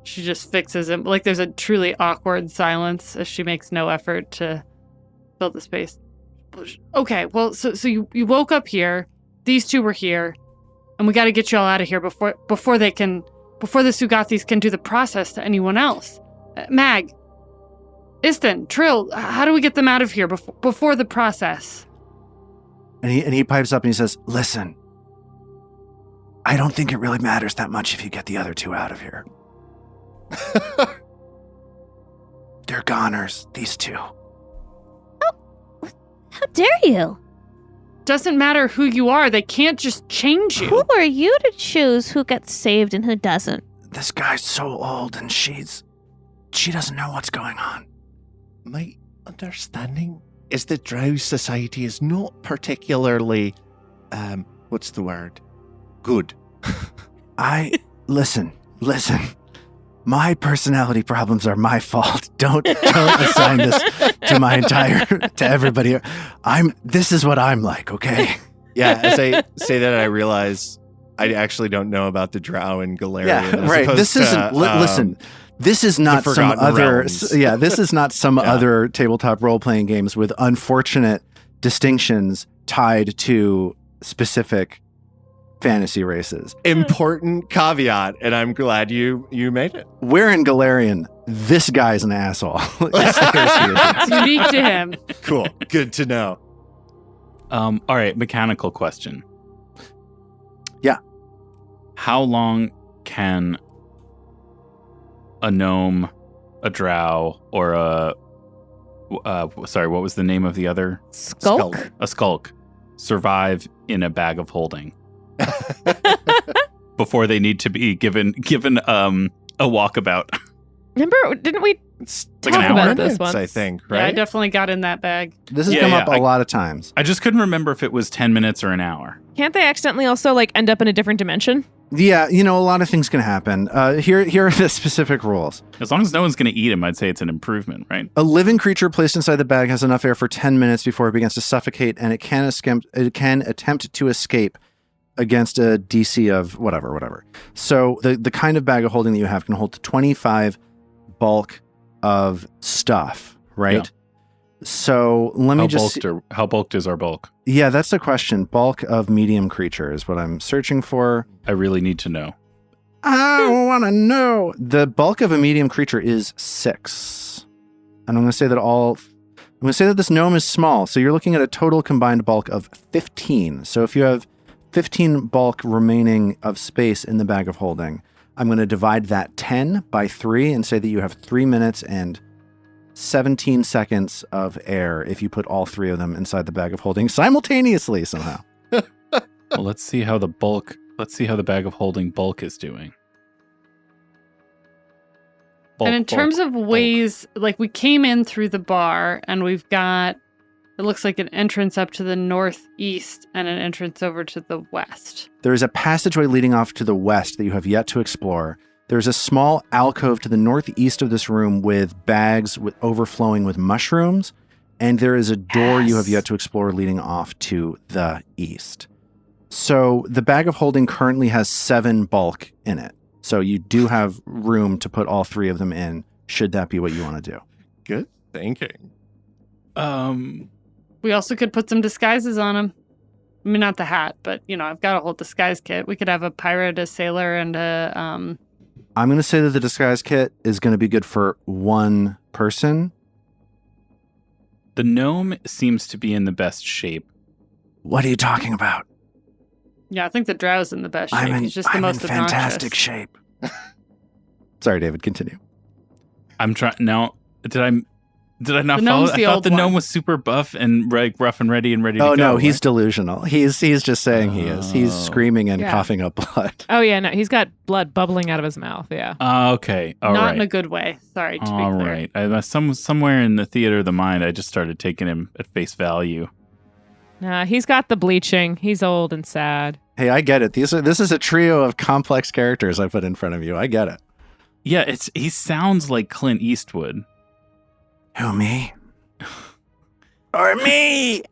She just fixes him. Like there's a truly awkward silence as she makes no effort to fill the space. Okay, well, so you woke up here. These two were here, and we got to get you all out of here before the Sugathis can do the process to anyone else. Mag, Istin, Trill, how do we get them out of here before the process? And he pipes up and he says, "Listen, I don't think it really matters that much if you get the other two out of here. They're goners, these two." Oh, how dare you? Doesn't matter who you are. They can't just change you. Who are you to choose who gets saved and who doesn't? This guy's so old and she doesn't know what's going on. My understanding is that Drow society is not particularly, what's the word? Good. Listen. My personality problems are my fault. Don't assign this to everybody. This is what I'm like, okay? Yeah, as I say that, I realize I actually don't know about the Drow and Galarian. Yeah, right. This isn't, listen, this is not some other, this is not some other tabletop role-playing games with unfortunate distinctions tied to specific fantasy races. Important caveat, and I'm glad you made it. We're in Galarian. This guy's an asshole. It's unique to him. Cool. Good to know. All right, mechanical question. Yeah. How long can a gnome, a drow, or sorry, what was the name of the other? Skulk? A skulk survive in a bag of holding before they need to be given a walkabout? Remember, didn't we like talk an hour. about this once? I think, Yeah, I right? definitely got in that bag. This has Yeah, come yeah, up a lot of times. I just couldn't remember if it was 10 minutes or an hour. Can't they accidentally also like end up in a different dimension? Yeah, a lot of things can happen. Here are the specific rules. As long as no one's going to eat him, I'd say it's an improvement, right? A living creature placed inside the bag has enough air for 10 minutes before it begins to suffocate, and it can attempt to escape against a DC of whatever. So the kind of bag of holding that you have can hold 25 bulk of stuff, right? Yeah. So let me just... How bulked is our bulk? Yeah, that's the question. Bulk of medium creature is what I'm searching for. I really need to know. I want to know. The bulk of a medium creature is 6. And I'm going to say that this gnome is small. So you're looking at a total combined bulk of 15. So if you have 15 bulk remaining of space in the bag of holding, I'm going to divide that 10 by 3 and say that you have 3 minutes and 17 seconds of air if you put all 3 of them inside the bag of holding simultaneously somehow. Well, let's see how the bag of holding bulk is doing. And in terms of ways, like we came in through the bar and we've got, it looks like an entrance up to the northeast and an entrance over to the west. There is a passageway leading off to the west that you have yet to explore. There's a small alcove to the northeast of this room with bags overflowing with mushrooms. And there is a door you have yet to explore leading off to the east. So the bag of holding currently has 7 bulk in it. So you do have room to put all 3 of them in, should that be what you want to do. Good thinking. We also could put some disguises on him. I mean, not the hat, but, I've got a whole disguise kit. We could have a pirate, a sailor, and a... I'm going to say that the disguise kit is going to be good for 1 person. The gnome seems to be in the best shape. What are you talking about? Yeah, I think the drow's in the best shape. He's just the most in fantastic obnoxious. shape. Sorry, David, continue. I'm trying now. Did I not The follow? gnome's I the thought old the gnome one. was super buff and rough and ready to go. Oh, no, he's right? delusional. He's just saying he is. He's screaming and Yeah. coughing up blood. Oh yeah, no, he's got blood bubbling out of his mouth. Yeah. Okay. All Not right. in a good way. Sorry, to be All clear. right. Somewhere in the theater of the mind, I just started taking him at face value. Nah, he's got the bleaching. He's old and sad. Hey, I get it. This is a trio of complex characters I put in front of you. I get it. Yeah, he sounds like Clint Eastwood. Who, me? Or me?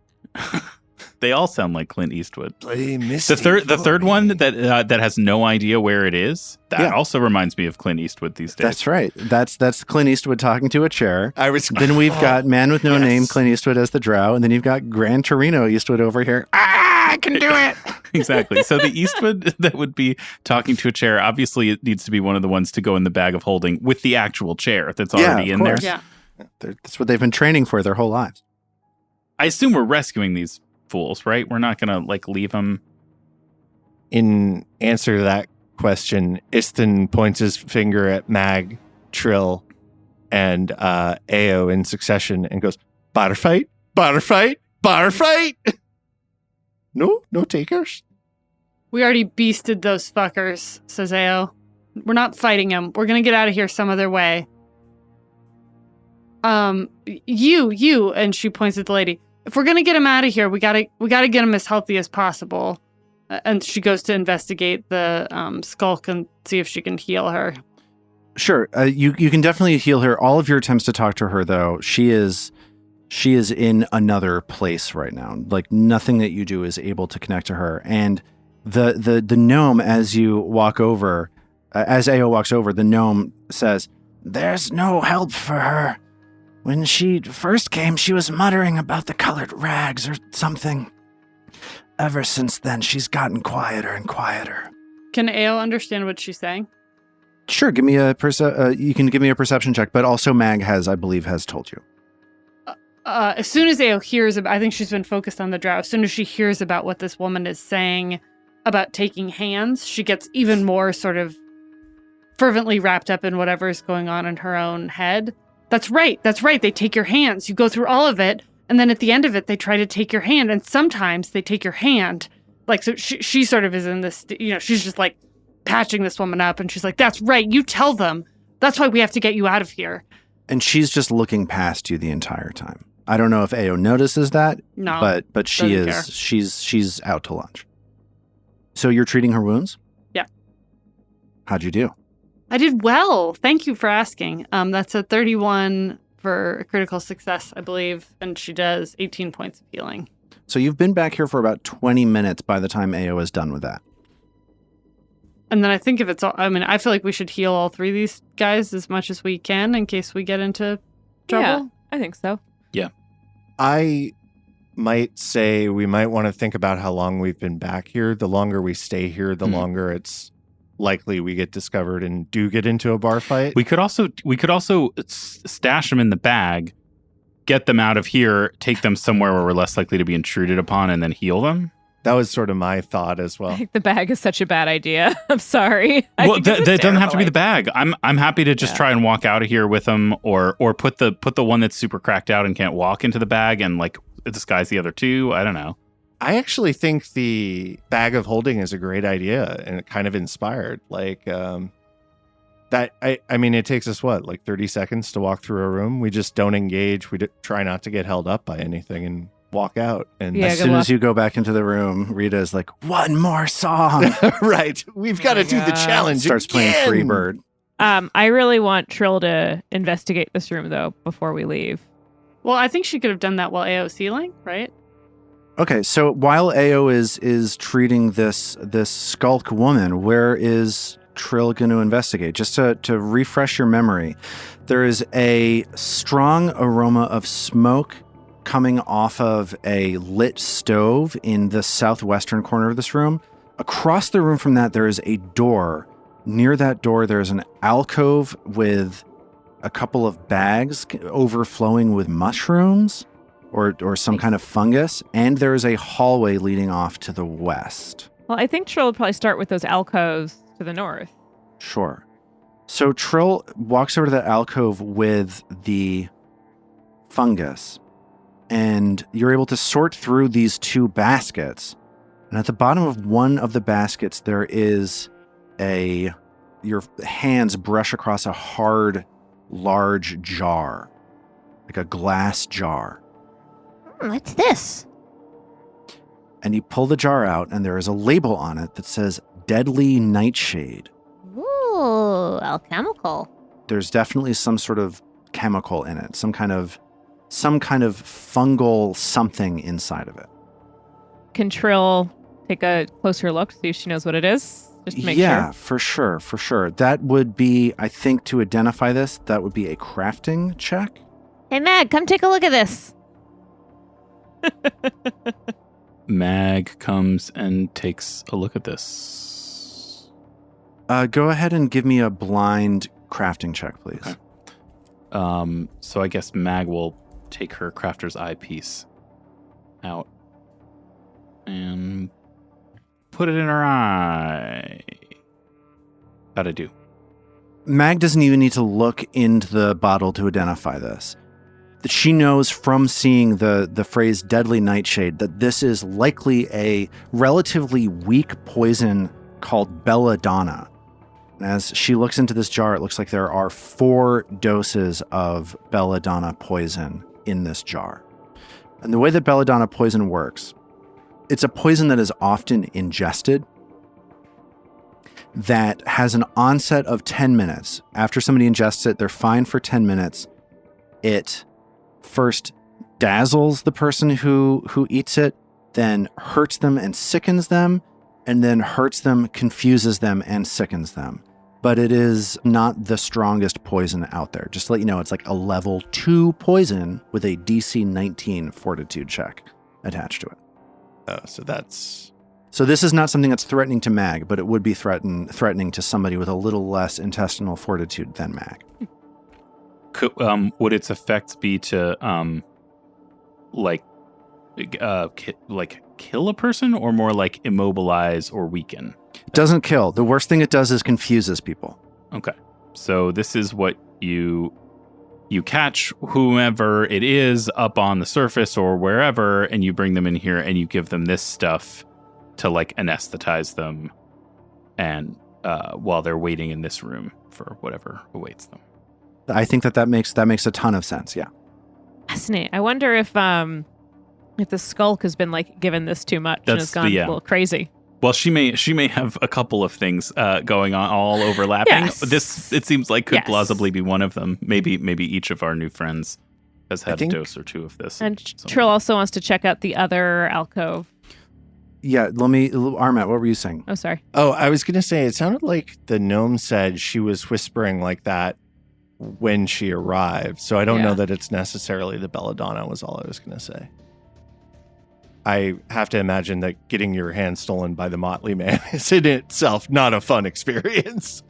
They all sound like Clint Eastwood. Play Misty. The third one that has no idea where it is. That Yeah. also reminds me of Clint Eastwood these days. That's right. That's Clint Eastwood talking to a chair. Then we've Oh, got Man with No yes. Name, Clint Eastwood as the drow, and then you've got Gran Torino Eastwood over here. I can do it. Exactly. So the Eastwood that would be talking to a chair, obviously it needs to be one of the ones to go in the bag of holding with the actual chair that's already of in there. course. Yeah. That's what they've been training for their whole lives. I assume we're rescuing these fools, right? We're not going to leave them. In answer to that question, Iston points his finger at Mag, Trill, and Ao in succession and goes, "Bar fight, bar fight, bar fight." No takers. We already beasted those fuckers, says Ao. We're not fighting them. We're going to get out of here some other way. You, and she points at the lady. If we're going to get him out of here, we got to get him as healthy as possible. And she goes to investigate the skulk and see if she can heal her. Sure. You can definitely heal her. All of your attempts to talk to her, though, she is in another place right now. Like, nothing that you do is able to connect to her. And the gnome, as you walk over, as Ao walks over, the gnome says, "There's no help for her. When she first came, she was muttering about the colored rags or something. Ever since then, she's gotten quieter and quieter. Can Ao understand what she's saying? Sure, give me you can give me a perception check, but also Mag I believe has told you. As soon as Ao hears about, I think she's been focused on the drow. As soon as she hears about what this woman is saying about taking hands, she gets even more sort of fervently wrapped up in whatever is going on in her own head. That's right. They take your hands. You go through all of it, and then at the end of it, they try to take your hand, and sometimes they take your hand. Like, so she sort of is in this, she's just like patching this woman up, and she's like, that's right, you tell them. That's why we have to get you out of here. And she's just looking past you the entire time. I don't know if Ao notices that. No, but she is care. She's out to lunch. So you're treating her wounds? Yeah. How'd you do? I did well. Thank you for asking. That's a 31 for a critical success, I believe, and she does 18 points of healing. So you've been back here for about 20 minutes by the time Ao is done with that. And then I think if it's all, I feel like we should heal all three of these guys as much as we can in case we get into trouble. Yeah, I think so. Yeah. I might say we might want to think about how long we've been back here. The longer we stay here, the longer it's likely we get discovered and do get into a bar fight. We could also stash them in the bag, get them out of here, take them somewhere where we're less likely to be intruded upon, and then heal them. That was sort of my thought as well. I think the bag is such a bad idea. I'm sorry. Well, that doesn't have to be the bag. I'm happy to just try and walk out of here with them, or put the one that's super cracked out and can't walk into the bag and like disguise the other two. I don't know. I actually think the bag of holding is a great idea, and it kind of inspired. Like that. I mean, it takes us like 30 seconds to walk through a room. We just don't engage. We try not to get held up by anything and walk out. And as soon as you go back into the room, Rita is like, one more song. Right. We've got to do the challenge. Starts playing Freebird. I really want Trill to investigate this room, though, before we leave. Well, I think she could have done that while Ao's healing, right? Okay, so while Ao is treating this skulk woman, where is Trill going to investigate? Just to refresh your memory, there is a strong aroma of smoke coming off of a lit stove in the southwestern corner of this room. Across the room from that, there is a door. Near that door, there's an alcove with a couple of bags overflowing with mushrooms or some kind of fungus, and there is a hallway leading off to the west. Well, I think Trill would probably start with those alcoves to the north. Sure. So Trill walks over to the alcove with the fungus, and you're able to sort through these two baskets. And at the bottom of one of the baskets, there is your hands brush across a hard, large jar, like a glass jar. What's this? And you pull the jar out, and there is a label on it that says Deadly Nightshade. Ooh, alchemical. There's definitely some sort of chemical in it, some kind of fungal something inside of it. Can Trill take a closer look, see if she knows what it is? Just to make sure. For sure. That would be, I think, to identify this, that would be a crafting check. Hey, Mag, come take a look at this. Mag comes and takes a look at this. Go ahead and give me a blind crafting check, please. Okay. So I guess Mag will take her crafter's eyepiece out and put it in her eye. How'd I do? Mag doesn't even need to look into the bottle to identify this. She knows from seeing the phrase Deadly Nightshade that this is likely a relatively weak poison called belladonna. And as she looks into this jar, it looks like there are 4 doses of belladonna poison in this jar. And the way that belladonna poison works, it's a poison that is often ingested that has an onset of 10 minutes. After somebody ingests it, they're fine for 10 minutes. It first dazzles the person who eats it, then hurts them and sickens them, and then hurts them, confuses them, and sickens them. But it is not the strongest poison out there. Just to let you know, it's like a level 2 poison with a DC 19 fortitude check attached to it. Oh, so that's... So this is not something that's threatening to Mag, but it would be threatening to somebody with a little less intestinal fortitude than Mag. Would its effects be to kill a person, or more like immobilize or weaken? It doesn't kill. The worst thing it does is confuses people. Okay. So this is what you catch whomever it is up on the surface or wherever, and you bring them in here and you give them this stuff to like anesthetize them, and while they're waiting in this room for whatever awaits them. I think that makes a ton of sense. Yeah. Fascinating. I wonder if the skulk has been like given this too much and has gone a little crazy. Well, she may have a couple of things going on, all overlapping. Yes. This, it seems like, could plausibly be one of them. Maybe each of our new friends has had a dose or two of this. And Trill also wants to check out the other alcove. Yeah, Armat, what were you saying? Oh, sorry. Oh, I was going to say, it sounded like the gnome said she was whispering like that when she arrived. So I don't know that it's necessarily the belladonna was all I was going to say. I have to imagine that getting your hand stolen by the Motley Man is in itself not a fun experience.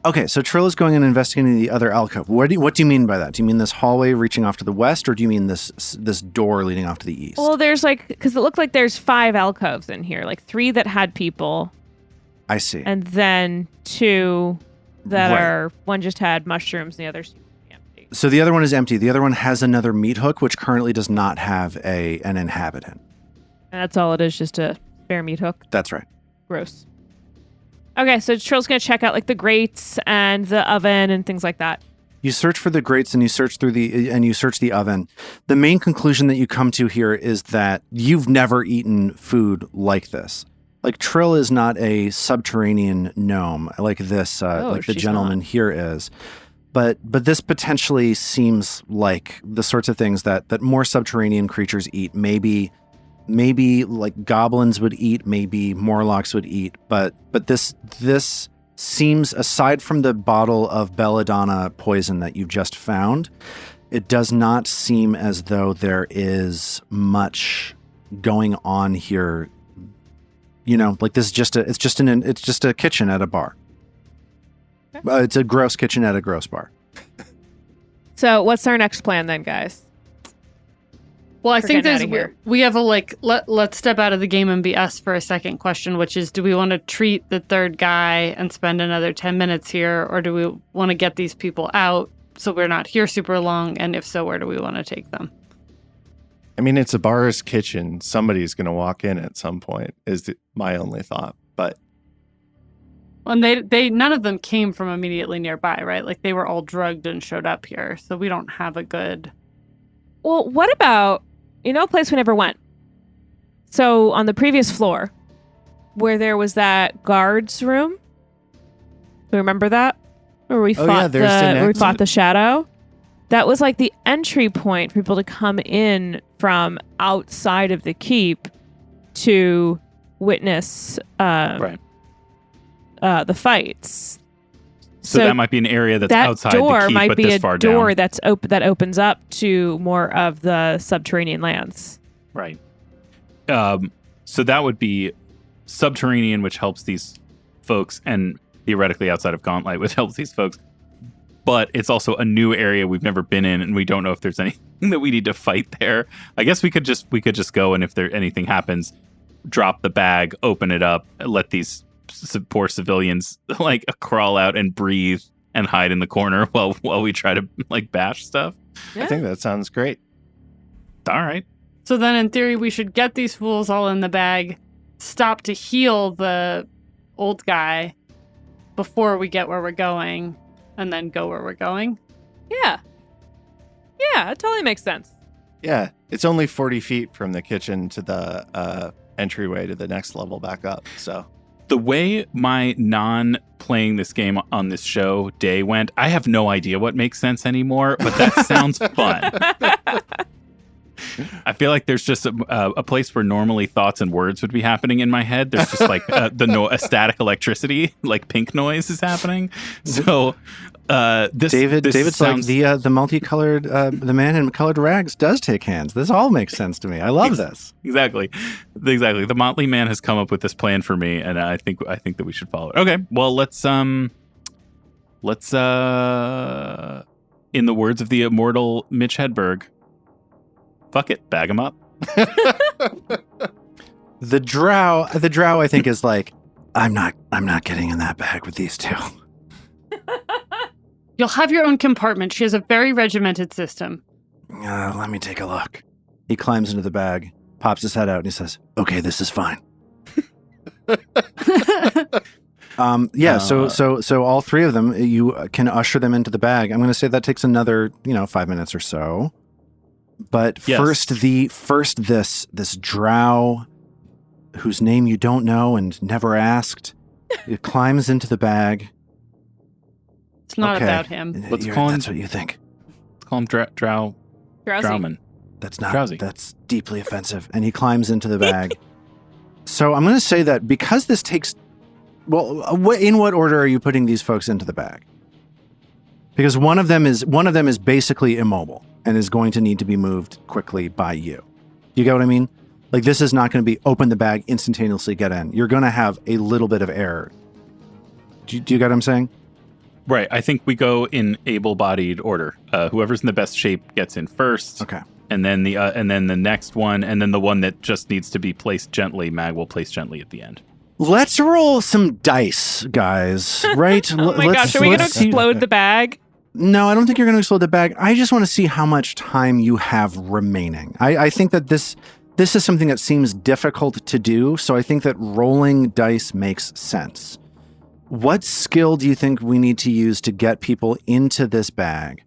Okay, so Trill is going and investigating the other alcove. What do you mean by that? Do you mean this hallway reaching off to the west, or do you mean this door leading off to the east? Well, there's because it looked like there's 5 alcoves in here, like 3 that had people. I see. And then 2 that are, one just had mushrooms, and the other's empty. So the other one is empty. The other one has another meat hook, which currently does not have an inhabitant. And that's all it is, just a spare meat hook. That's right. Gross. Okay, so Trill's going to check out like the grates and the oven and things like that. You search for the grates and you search the oven. The main conclusion that you come to here is that you've never eaten food like this. Like, Trill is not a subterranean gnome like this, like the gentleman here is. But this potentially seems like the sorts of things that more subterranean creatures eat. Maybe like goblins would eat, maybe Morlocks would eat, but this seems, aside from the bottle of belladonna poison that you just found, it does not seem as though there is much going on here. You know, like this is it's just a kitchen at a bar. Okay. It's a gross kitchen at a gross bar. So what's our next plan then, guys? Well, I think we have a let's step out of the game and be us for a second question, which is, do we want to treat the third guy and spend another 10 minutes here, or do we want to get these people out so we're not here super long? And if so, where do we want to take them? I mean, it's a bar's kitchen. Somebody's going to walk in at some point is my only thought. But and they none of them came from immediately nearby, right? Like, they were all drugged and showed up here, so we don't have a good. Well, what about a place we never went? So on the previous floor, where there was that guards room, remember that? Where we fought the shadow? That was like the entry point for people to come in from outside of the keep to witness the fights. So that might be an area that's outside the keep, but this far down. That door might be a door that opens up to more of the subterranean lands. Right. So that would be subterranean, which helps these folks, and theoretically outside of Gauntlet, which helps these folks. But it's also a new area we've never been in, and we don't know if there's anything that we need to fight there. I guess we could just go, and if anything happens, drop the bag, open it up, let these poor civilians like crawl out and breathe and hide in the corner while we try to like bash stuff. Yeah. I think that sounds great. All right. So then in theory, we should get these fools all in the bag, stop to heal the old guy before we get where we're going, and then go where we're going. Yeah. Yeah, it totally makes sense. Yeah. It's only 40 feet from the kitchen to the entryway to the next level back up. So the way my non-playing this game on this show day went, I have no idea what makes sense anymore, but that sounds fun. I feel like there's just a place where normally thoughts and words would be happening in my head. There's just like a static electricity, like pink noise is happening. So David's sounds... like the multicolored, the man in colored rags does take hands. This all makes sense to me. I love this. Exactly. The Motley Man has come up with this plan for me, and I think that we should follow it. Okay, well let's in the words of the immortal Mitch Hedberg, fuck it, bag him up. The drow, I think, is like, I'm not getting in that bag with these two. You'll have your own compartment. She has a very regimented system. Let me take a look. He climbs into the bag, pops his head out, and he says, okay, this is fine. So all three of them, you can usher them into the bag. I'm going to say that takes another, 5 minutes or so. But yes. first this drow, whose name you don't know and never asked, it climbs into the bag. It's not about him. Let's call him. That's what you think. Let's call him Drowman. That's not. Drowsy. That's deeply offensive. And he climbs into the bag. So I'm going to say that because this takes. Well, in what order are you putting these folks into the bag? Because one of them is basically immobile and is going to need to be moved quickly by you. You get what I mean? Like, this is not going to be open the bag, instantaneously get in. You're going to have a little bit of error. Do you get what I'm saying? Right. I think we go in able-bodied order. Whoever's in the best shape gets in first. Okay. And then the next one, and then the one that just needs to be placed gently, Mag will place gently at the end. Let's roll some dice, guys. Right? Oh my gosh, are we going to explode the bag? No, I don't think you're going to explode the bag. I just want to see how much time you have remaining. I think that this is something that seems difficult to do, so I think that rolling dice makes sense. What skill do you think we need to use to get people into this bag?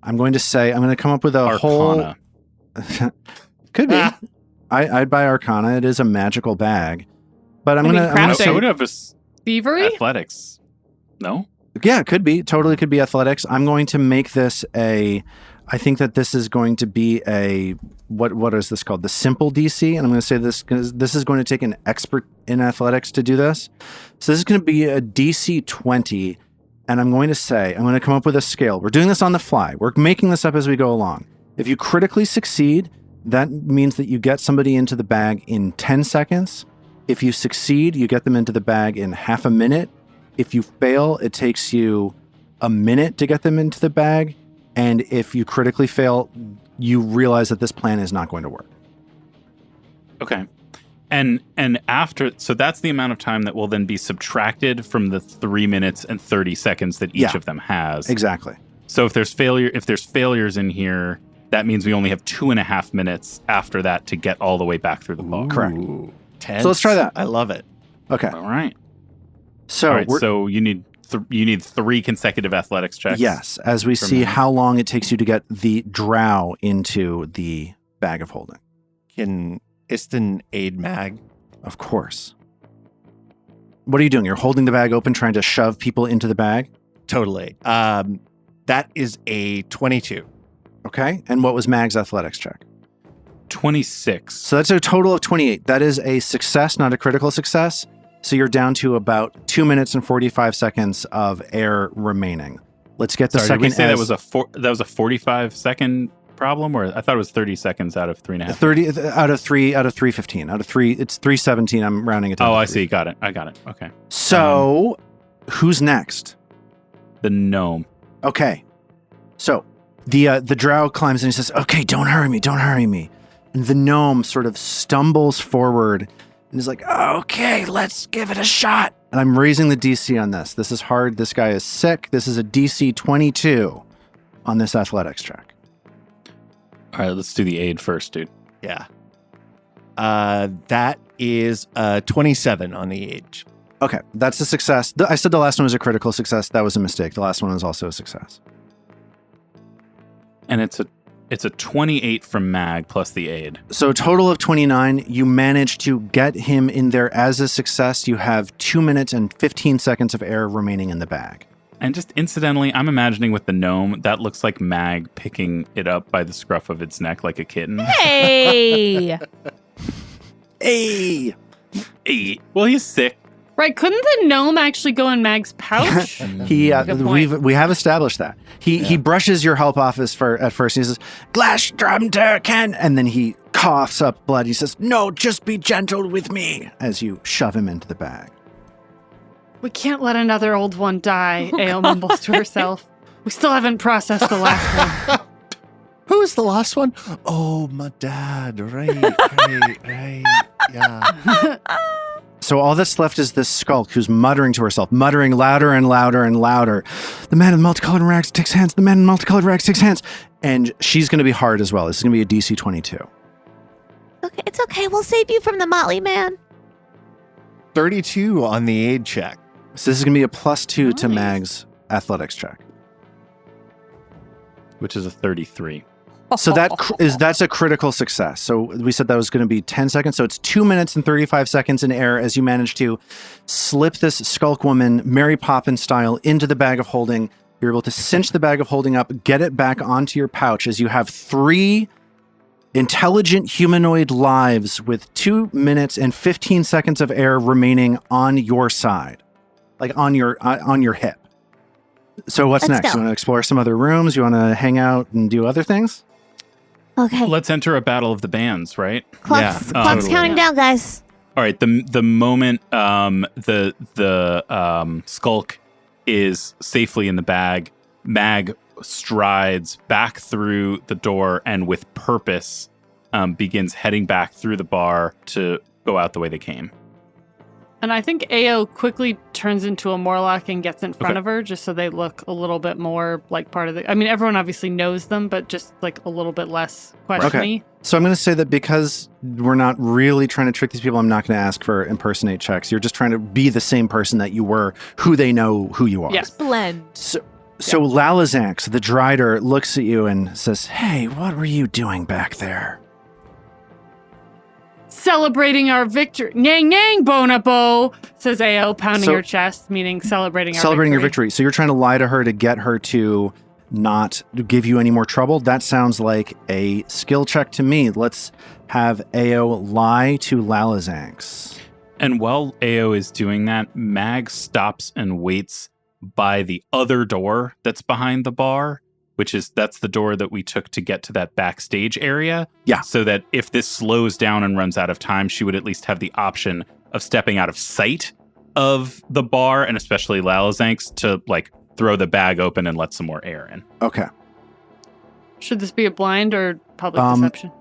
I'm going to come up with a Arcana. whole... Could be. I'd buy Arcana. It is a magical bag. But I'm going to... So would have Thievery? Athletics. No? Yeah, it could be. Totally could be athletics. I'm going to make this I think that this is going to be what is this called? The simple DC. And I'm going to say this because this is going to take an expert in athletics to do this. So this is going to be a DC 20. And I'm going to come up with a scale. We're doing this on the fly. We're making this up as we go along. If you critically succeed, that means that you get somebody into the bag in 10 seconds. If you succeed, you get them into the bag in half a minute. If you fail, it takes you a minute to get them into the bag. And if you critically fail, you realize that this plan is not going to work. Okay. And after, so that's the amount of time that will then be subtracted from the 3 minutes and 30 seconds that each of them has. Exactly. So if there's failures in here, that means we only have 2.5 minutes after that to get all the way back through the ball. Correct. Tense. So let's try that. I love it. Okay. All right. So, so you need 3 consecutive athletics checks. Yes, as we see how long it takes you to get the drow into the bag of holding. Can Istin aid Mag? Of course. What are you doing? You're holding the bag open, trying to shove people into the bag? Totally. That is a 22. Okay. And what was Mag's athletics check? 26. So that's a total of 28. That is a success, not a critical success. So you're down to about 2 minutes and 45 seconds of air remaining. Let's get the second. Did we say that was a 45-second problem, or I thought it was 30 seconds out of 3.5. 30 out of 315. Out of 3, it's 317. I'm rounding it down. Oh, I see. Got it. I got it. Okay. So, who's next? The gnome. Okay. So the drow climbs and he says, "Okay, don't hurry me." And the gnome sort of stumbles forward and is like, "Okay, let's give it a shot." And I'm raising the DC on this. This is hard. This guy is sick. This is a DC 22 on this athletics check. All right, let's do the aid first, dude. Yeah. That is 27 on the age. Okay, that's a success. I said the last one was a critical success. That was a mistake. The last one was also a success. And it's a 28 from Mag plus the aid. So a total of 29. You manage to get him in there as a success. You have 2 minutes and 15 seconds of air remaining in the bag. And just incidentally, I'm imagining with the gnome, that looks like Mag picking it up by the scruff of its neck like a kitten. Hey! Hey! Hey. Well, he's sick. Right, couldn't the gnome actually go in Mag's pouch? We have established that. He brushes your help off at first. He says, "Glash drum Ken," and then he coughs up blood. He says, "No, just be gentle with me," as you shove him into the bag. We can't let another old one die, Ao mumbles to herself. We still haven't processed the last one. Who is the last one? Oh, my dad. Right. Yeah. So all that's left is this skulk who's muttering to herself, muttering louder and louder and louder. "The man in multicolored rags takes hands. The man in multicolored rags takes hands." And she's going to be hard as well. This is going to be a DC 22. Okay, it's okay. We'll save you from the motley man. 32 on the aid check. So this is going to be a +2 to Nice. Mag's athletics check. Which is a 33. So that's a critical success. So we said that was going to be 10 seconds. So it's 2 minutes and 35 seconds in air as you manage to slip this skulk woman, Mary Poppins style, into the bag of holding. You're able to cinch the bag of holding up, get it back onto your pouch as you have 3 intelligent humanoid lives with 2 minutes and 15 seconds of air remaining on your side, like on your hip. So what's Let's next? go. You want to explore some other rooms? You want to hang out and do other things? Okay. Let's enter a battle of the bands, right? Clock's totally. counting down, guys. All right. The moment the skulk is safely in the bag, Mag strides back through the door and with purpose begins heading back through the bar to go out the way they came. And I think Ao quickly turns into a Morlock and gets in front of her just so they look a little bit more like part of the... I mean, everyone obviously knows them, but just like a little bit less questiony. Okay. So I'm going to say that because we're not really trying to trick these people, I'm not going to ask for impersonate checks. You're just trying to be the same person that you were, who they know who you are. Yes. Blend. So Lalazanx, the Drider, looks at you and says, "Hey, what were you doing back there?" Celebrating our victory. Nang, nang, Bonobo, says Ao, pounding her chest, meaning celebrating your victory. So you're trying to lie to her to get her to not give you any more trouble? That sounds like a skill check to me. Let's have Ao lie to Lalazanx. And while Ao is doing that, Mag stops and waits by the other door that's behind the bar, that's the door that we took to get to that backstage area. Yeah. So that if this slows down and runs out of time, she would at least have the option of stepping out of sight of the bar, and especially Lalazanx, to like throw the bag open and let some more air in. Okay. Should this be a blind or public deception?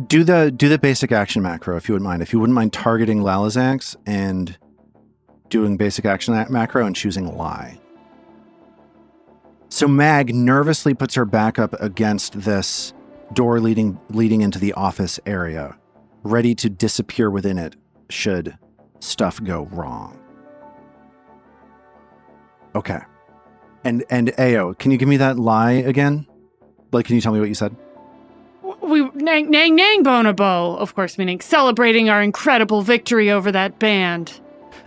Do the basic action macro if you wouldn't mind. If you wouldn't mind targeting Lalazanx and doing basic action macro and choosing lie. So Mag nervously puts her back up against this door leading into the office area, ready to disappear within it should stuff go wrong. Okay. And Ao, can you give me that lie again? Like, can you tell me what you said? We nang, nang, nang, Bonobo, of course, meaning celebrating our incredible victory over that band.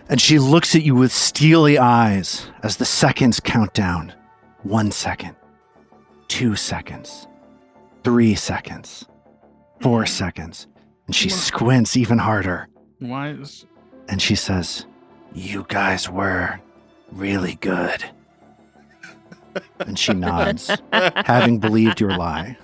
And she looks at you with steely eyes as the seconds count down. 1 second, 2 seconds, 3 seconds, 4 seconds. And she squints even harder. And she says, "You guys were really good." And she nods, having believed your lie.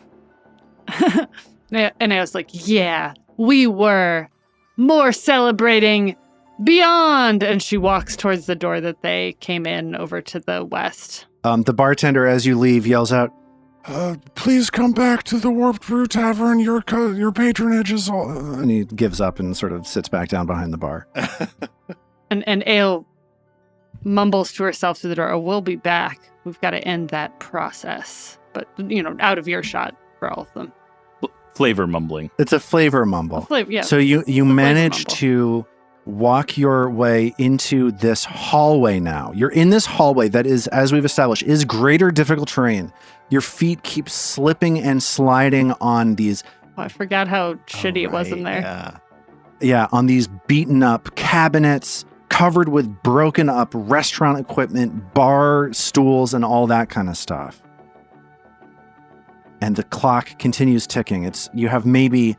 And I was like, yeah, we were more celebrating beyond. And she walks towards the door that they came in over to the west. The bartender, as you leave, yells out, "Please come back to the Warped Brew Tavern. Your patronage is all..." And he gives up and sort of sits back down behind the bar. And Ao mumbles to herself through the door, "Oh, we'll be back. We've got to end that process." But, out of earshot for all of them. Flavor mumbling. It's a flavor mumble. Yeah. So you manage to walk your way into this hallway now. You're in this hallway that is, as we've established, is greater difficult terrain. Your feet keep slipping and sliding on these... I forgot how shitty it was in there. Yeah, on these beaten up cabinets, covered with broken up restaurant equipment, bar stools, and all that kind of stuff. And the clock continues ticking. You have maybe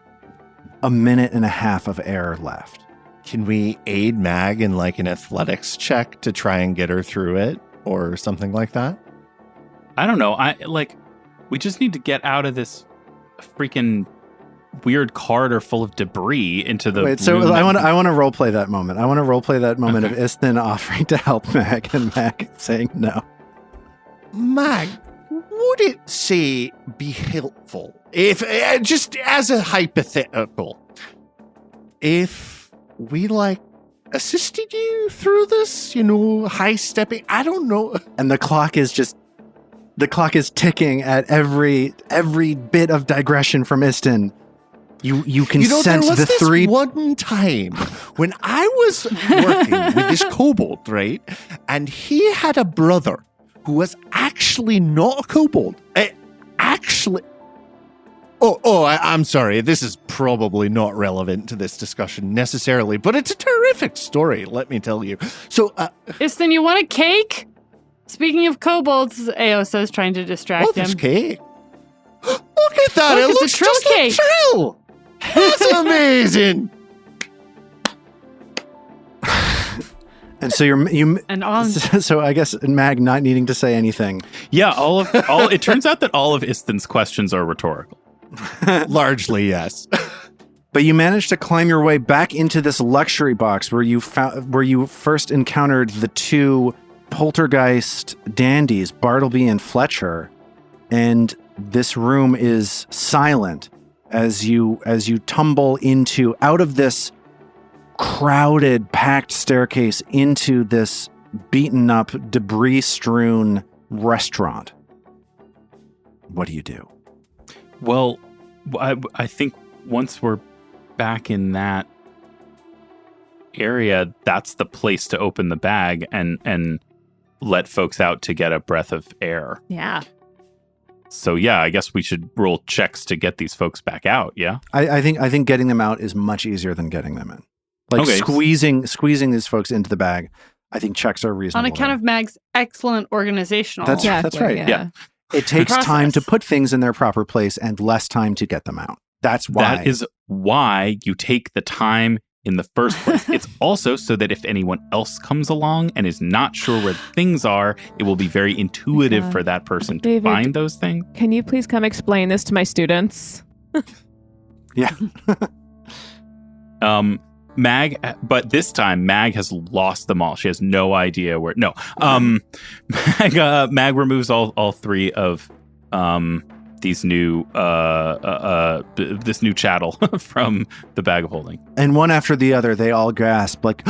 a minute and a half of air left. Can we aid Mag in like an athletics check to try and get her through it or something like that? I don't know. We just need to get out of this freaking weird corridor full of debris into the Wait, so room. I want to role play that moment. I want to role play that moment of Istin offering to help Mag and Mag saying no. Mag, would it say be helpful if just as a hypothetical, if we assisted you through this, high stepping? I don't know. And the clock is ticking at every bit of digression from Istin. You can sense there was the this three. one time when I was working with this kobold, right? And he had a brother who was actually not a kobold. I'm sorry. This is probably not relevant to this discussion necessarily, but it's a terrific story, let me tell you. So, Istin, you want a cake? Speaking of kobolds, Ao says, trying to distract him. There's cake. Look at that. Look, It it's looks a trill just cake. like Trill. That's amazing. And so so I guess Mag not needing to say anything. Yeah, it turns out that all of Istin's questions are rhetorical. Largely, yes. But you managed to climb your way back into this luxury box where you first encountered the two poltergeist dandies, Bartleby and Fletcher, and this room is silent as you tumble out of this crowded, packed staircase into this beaten up, debris-strewn restaurant. What do you do? Well, I think once we're back in that area, that's the place to open the bag and let folks out to get a breath of air. Yeah. So yeah, I guess we should roll checks to get these folks back out. Yeah, I think getting them out is much easier than getting them in. Squeezing these folks into the bag. I think checks are reasonable. On account of Mag's excellent organizational. That's right. Yeah. It takes Process. time to put things in their proper place and less time to get them out. That's why. That is why you take the time in the first place. It's also so that if anyone else comes along and is not sure where things are, it will be very intuitive for that person to David, find those things. Can you please come explain this to my students? Yeah. Mag, but this time Mag has lost them all. She has no idea where. No. Mag removes all three of these new this new chattel from the bag of holding. And one after the other, they all gasp like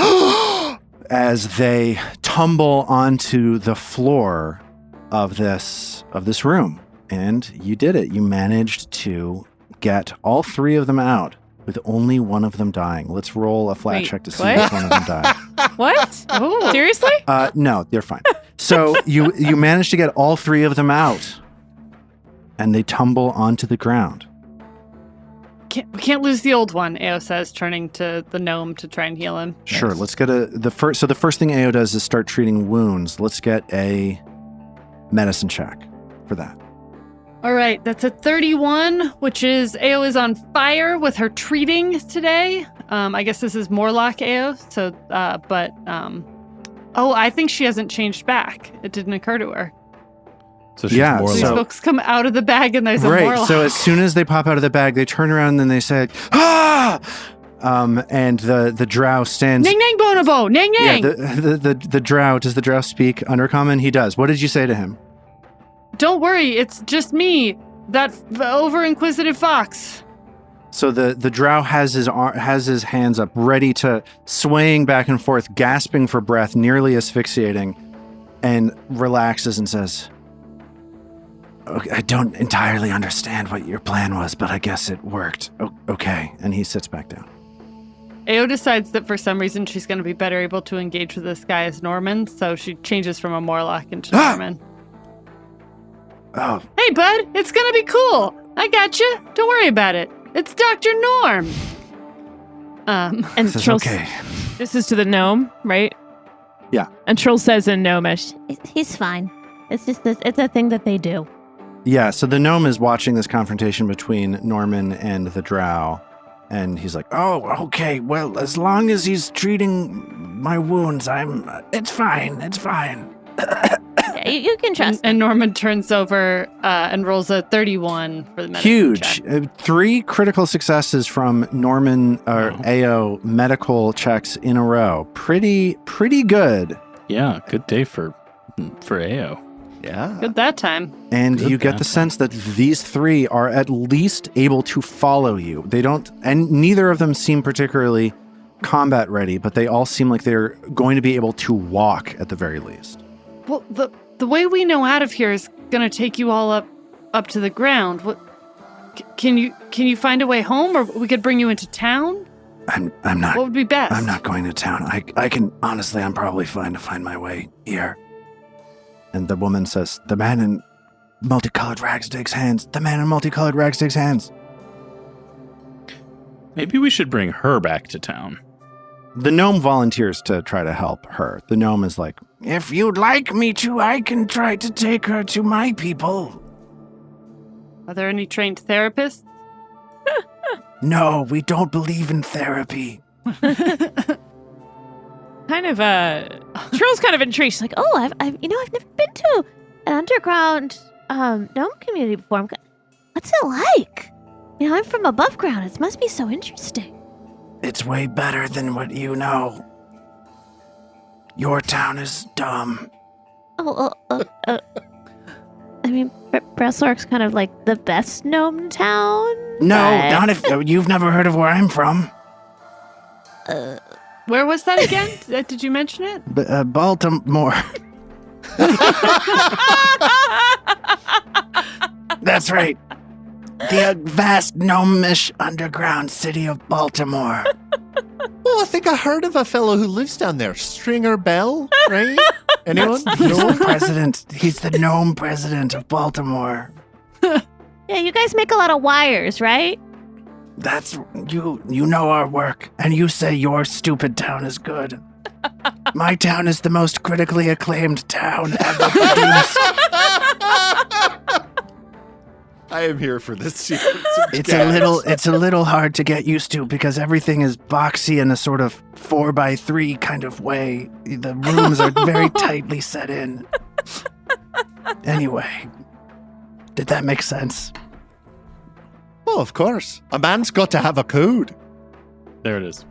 as they tumble onto the floor of this room. And you did it. You managed to get all three of them out with only one of them dying. Let's roll a flat check to see if one of them died. What? Oh. Seriously? No, they're fine. So you managed to get all three of them out, and they tumble onto the ground. We can't lose the old one, Ao says, turning to the gnome to try and heal him. Sure, Nice. let's get the first thing Ao does is start treating wounds. Let's get a medicine check for that. All right, that's a 31, which is Ao is on fire with her treating today. I guess this is Morlock Ao. So, I think she hasn't changed back. It didn't occur to her. So she's Yeah, more These like, folks come out of the bag and there's a Right. Morlock. So as soon as they pop out of the bag, they turn around and then they say, "Ah!" And the drow stands. Ning ning bonobo, ning Yeah, ning. the drow. Does the drow speak Undercommon? He does. What did you say to him? Don't worry, it's just me, that over inquisitive fox. So the drow has his hands up, ready to swaying back and forth, gasping for breath, nearly asphyxiating, and relaxes and says, "Okay, I don't entirely understand what your plan was, but I guess it worked. Okay." And he sits back down. Ao decides that for some reason she's going to be better able to engage with this guy as Norman, so she changes from a Morlock into Norman. Oh, Hey, bud, it's going to be cool. I got you. Don't worry about it. It's Dr. Norm. And Says, Trill, okay. this is to the gnome, right? Yeah. And Trill says in Gnomish, He's fine. It's just it's a thing that they do. Yeah, so the gnome is watching this confrontation between Norman and the drow, and he's like, oh, okay, well, as long as he's treating my wounds, it's fine. Yeah, you can trust And Norman turns over and rolls a 31 for the medicine Huge. check. 3 critical successes from Norman or AO medical checks in a row. Pretty good. Yeah, good day for AO. Yeah. Good that time. And Good you get the sense that these 3 are at least able to follow you. They don't, and neither of them seem particularly combat ready, but they all seem like they're going to be able to walk at the very least. Well, the way we know out of here is going to take you all up to the ground. What can you find a way home, or we could bring you into town? I'm not. What would be best? I'm not going to town. I can, honestly, I'm probably fine to find my way here. And the woman says, the man in multicolored rags takes hands. The man in multicolored rags takes hands. Maybe we should bring her back to town. The gnome volunteers to try to help her. The gnome is like, if you'd like me to, I can try to take her to my people. Are there any trained therapists? No, we don't believe in therapy. Trill's kind of intrigued. She's like, Oh, I've never been to an underground gnome community before. What's it like? I'm from above ground. It must be so interesting. It's way better than what you know. Your town is dumb. Breslark's kind of like the best gnome town. No, but- not if you've never heard of where I'm from. Where was that again? Did you mention it? Baltimore. That's right. The vast gnomish underground city of Baltimore. Oh, I think I heard of a fellow who lives down there. Stringer Bell, right? Anyone? He's the president. He's the gnome president of Baltimore. Yeah, you guys make a lot of wires, right? That's you know our work, and you say your stupid town is good. My town is the most critically acclaimed town ever produced. I am here for this sequence. It's a little hard to get used to because everything is boxy in a sort of 4x3 kind of way. The rooms are very tightly set in. Anyway, did that make sense? Oh, of course. A man's got to have a code. There it is.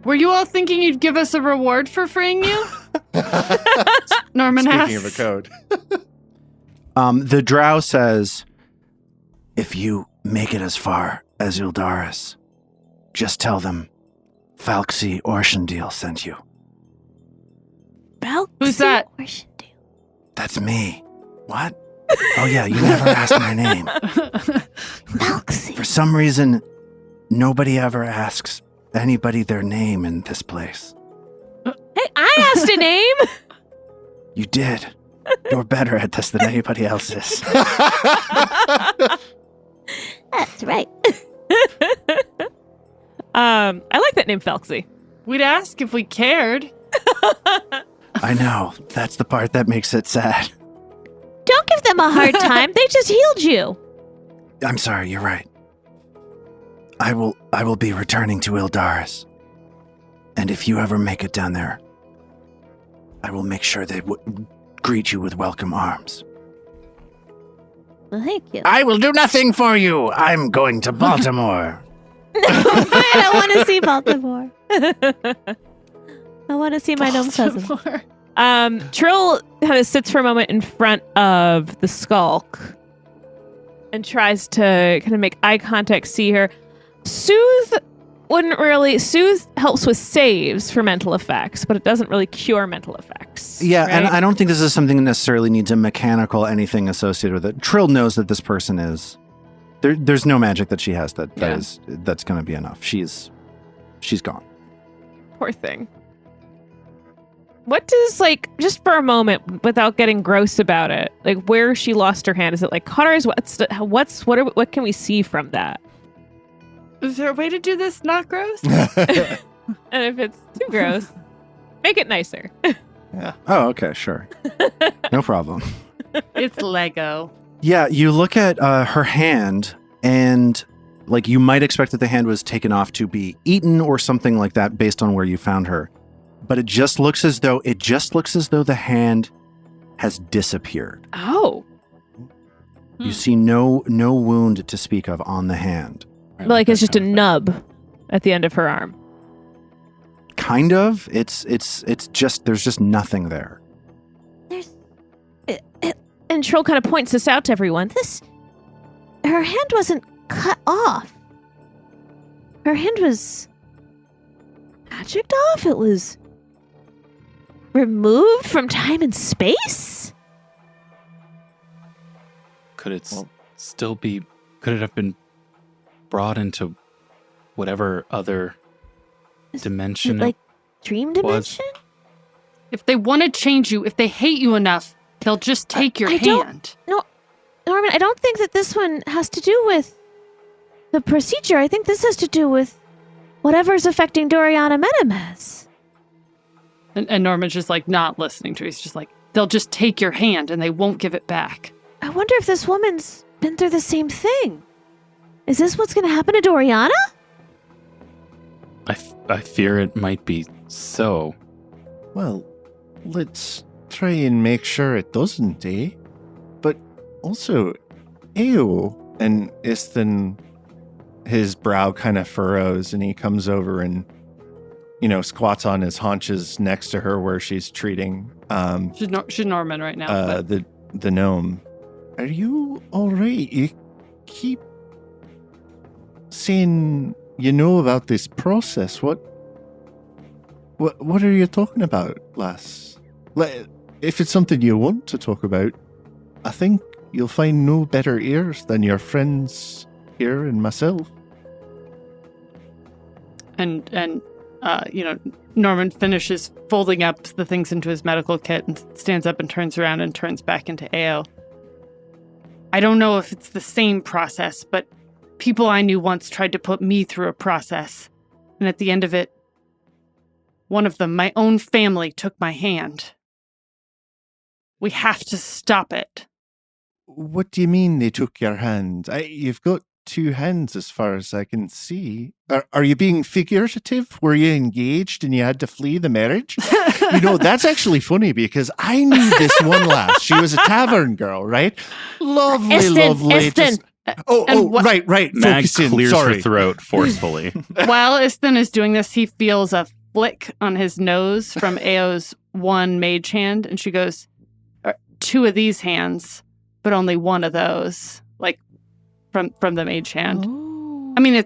Were you all thinking you'd give us a reward for freeing you? Norman asks. Speaking of a code. The drow says, if you make it as far as Ildaris, just tell them Falxie Orshendil sent you. Who's that? That's me. What? Oh yeah, you never asked my name. Falxie. For some reason, nobody ever asks anybody their name in this place. hey, I asked a name. You did. You're better at this than anybody else is. That's right. I like that name, Falxie. We'd ask if we cared. I know. That's the part that makes it sad. Don't give them a hard time. They just healed you. I'm sorry, you're right. I will be returning to Ildaris. And if you ever make it down there, I will make sure they greet you with welcome arms. Well, thank you. I will do nothing for you. I'm going to Baltimore. I don't want to see Baltimore. I want to see my gnome cousin. Trill kind of sits for a moment in front of the skulk and tries to kind of make eye contact, see her. Soothe helps with saves for mental effects, but it doesn't really cure mental effects. Yeah, right? and I don't think this is something that necessarily needs a mechanical anything associated with it. Trill knows that this person is... There's no magic that she has that's going to be enough. She's gone. Poor thing. What does, just for a moment, without getting gross about it, where she lost her hand? Is it caught her? What can we see from that? Is there a way to do this not gross? And if it's too gross, make it nicer. Yeah. Oh, okay, sure. No problem. It's Lego. Yeah, you look at her hand, and like you might expect that the hand was taken off to be eaten or something like that based on where you found her. But it just looks as though the hand has disappeared. Oh. You see no wound to speak of on the hand. Like it's just a nub at the end of her arm. Kind of. It's just there's just nothing there. And Troll kind of points this out to everyone. Her hand wasn't cut off. Her hand was magicked off. It was removed from time and space. Could it still be? Could it have been brought into whatever other dimension? Like dream dimension? If they want to change you, if they hate you enough, they'll just take your hand. No, Norman, I don't think that this one has to do with the procedure. I think this has to do with whatever's affecting Doriana Menemez. And Norman's just like not listening to her. He's just like, they'll just take your hand and they won't give it back. I wonder if this woman's been through the same thing. Is this what's going to happen to Doriana? I fear it might be so. Well, let's try and make sure it doesn't, eh? But also, Eo and Istin, his brow kind of furrows and he comes over and, squats on his haunches next to her where she's treating She's Norman right now. the gnome. Are you all right? You keep saying you know about this process. What are you talking about, lass? If it's something you want to talk about, I think you'll find no better ears than your friends here and myself. And Norman finishes folding up the things into his medical kit and stands up and turns around and turns back into Ao. I don't know if it's the same process, but people I knew once tried to put me through a process. And at the end of it, one of them, my own family, took my hand. We have to stop it. What do you mean they took your hand? You've got two hands as far as I can see. Are you being figurative? Were you engaged and you had to flee the marriage? That's actually funny because I knew this one lass. She was a tavern girl, right? Lovely. Istin. Right. Mag Focus in. clears Sorry. her throat forcefully. While Istin is doing this, he feels a flick on his nose from Ao's one mage hand, and she goes, two of these hands, but only one of those, like from the mage hand. Oh. I mean,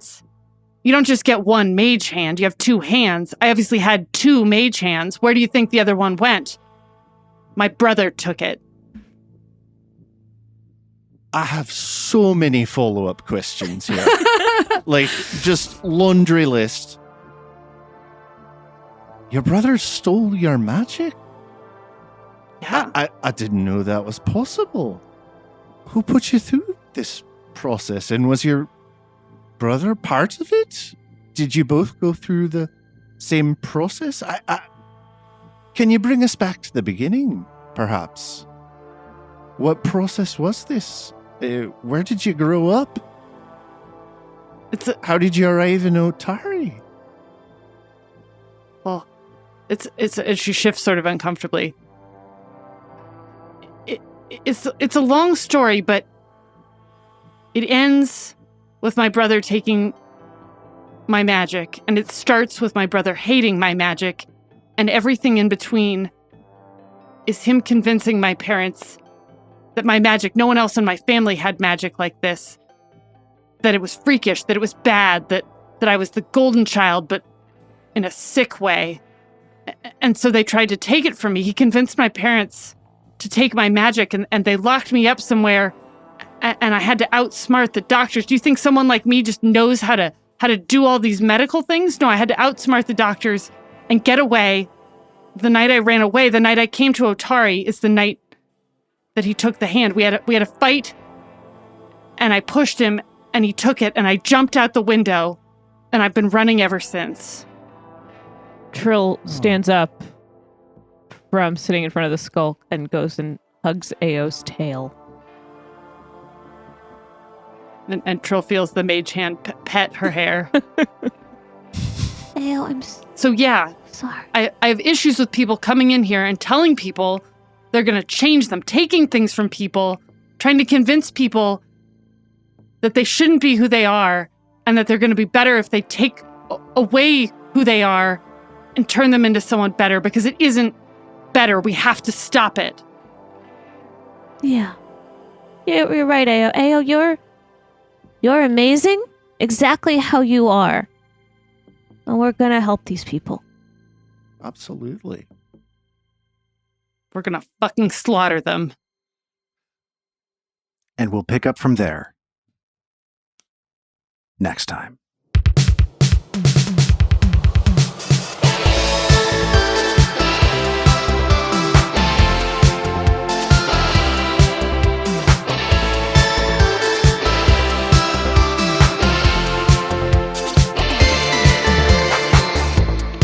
you don't just get one mage hand, you have two hands. I obviously had two mage hands. Where do you think the other one went? My brother took it. I have so many follow-up questions here. Like, just laundry list. Your brother stole your magic? Yeah. I didn't know that was possible. Who put you through this process? And was your brother part of it? Did you both go through the same process? Can you bring us back to the beginning, perhaps? What process was this? Where did you grow up? How did you arrive in Otari? Well, she shifts sort of uncomfortably. It's a long story, but it ends with my brother taking my magic, and it starts with my brother hating my magic, and everything in between is him convincing my parents that my magic, no one else in my family had magic like this, that it was freakish, that it was bad, that I was the golden child, but in a sick way. And so they tried to take it from me. He convinced my parents to take my magic, and they locked me up somewhere, and I had to outsmart the doctors. Do you think someone like me just knows how to do all these medical things? No, I had to outsmart the doctors and get away. The night I ran away, the night I came to Otari, is the night that he took the hand. We had a fight, and I pushed him, and he took it, and I jumped out the window, and I've been running ever since. Trill stands up from sitting in front of the skull and goes and hugs Ao's tail. And Trill feels the mage hand pet her hair. Ao, I'm so yeah, sorry. I have issues with people coming in here and telling people they're going to change them, taking things from people, trying to convince people that they shouldn't be who they are and that they're going to be better if they take away who they are and turn them into someone better, because it isn't better. We have to stop it. Yeah. You're right, Ao. Ao, you're amazing, exactly how you are. And we're going to help these people. Absolutely. We're going to fucking slaughter them. And we'll pick up from there next time.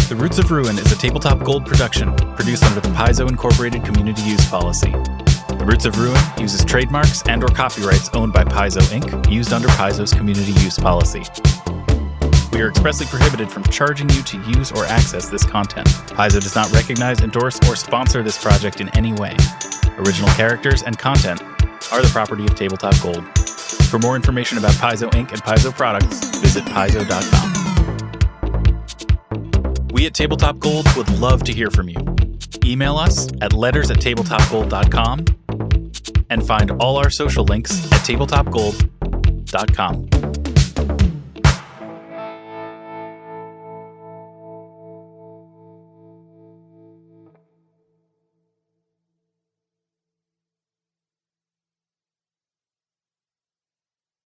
The Roots of Ruin is a Tabletop Gold production, produced under the Paizo Incorporated Community Use Policy. The Roots of Ruin uses trademarks and/or copyrights owned by Paizo Inc., used under Paizo's Community Use Policy. We are expressly prohibited from charging you to use or access this content. Paizo does not recognize, endorse, or sponsor this project in any way. Original characters and content are the property of Tabletop Gold. For more information about Paizo Inc. and Paizo products, visit paizo.com. We at Tabletop Gold would love to hear from you. Email us at letters@tabletopgold.com and find all our social links at tabletopgold.com.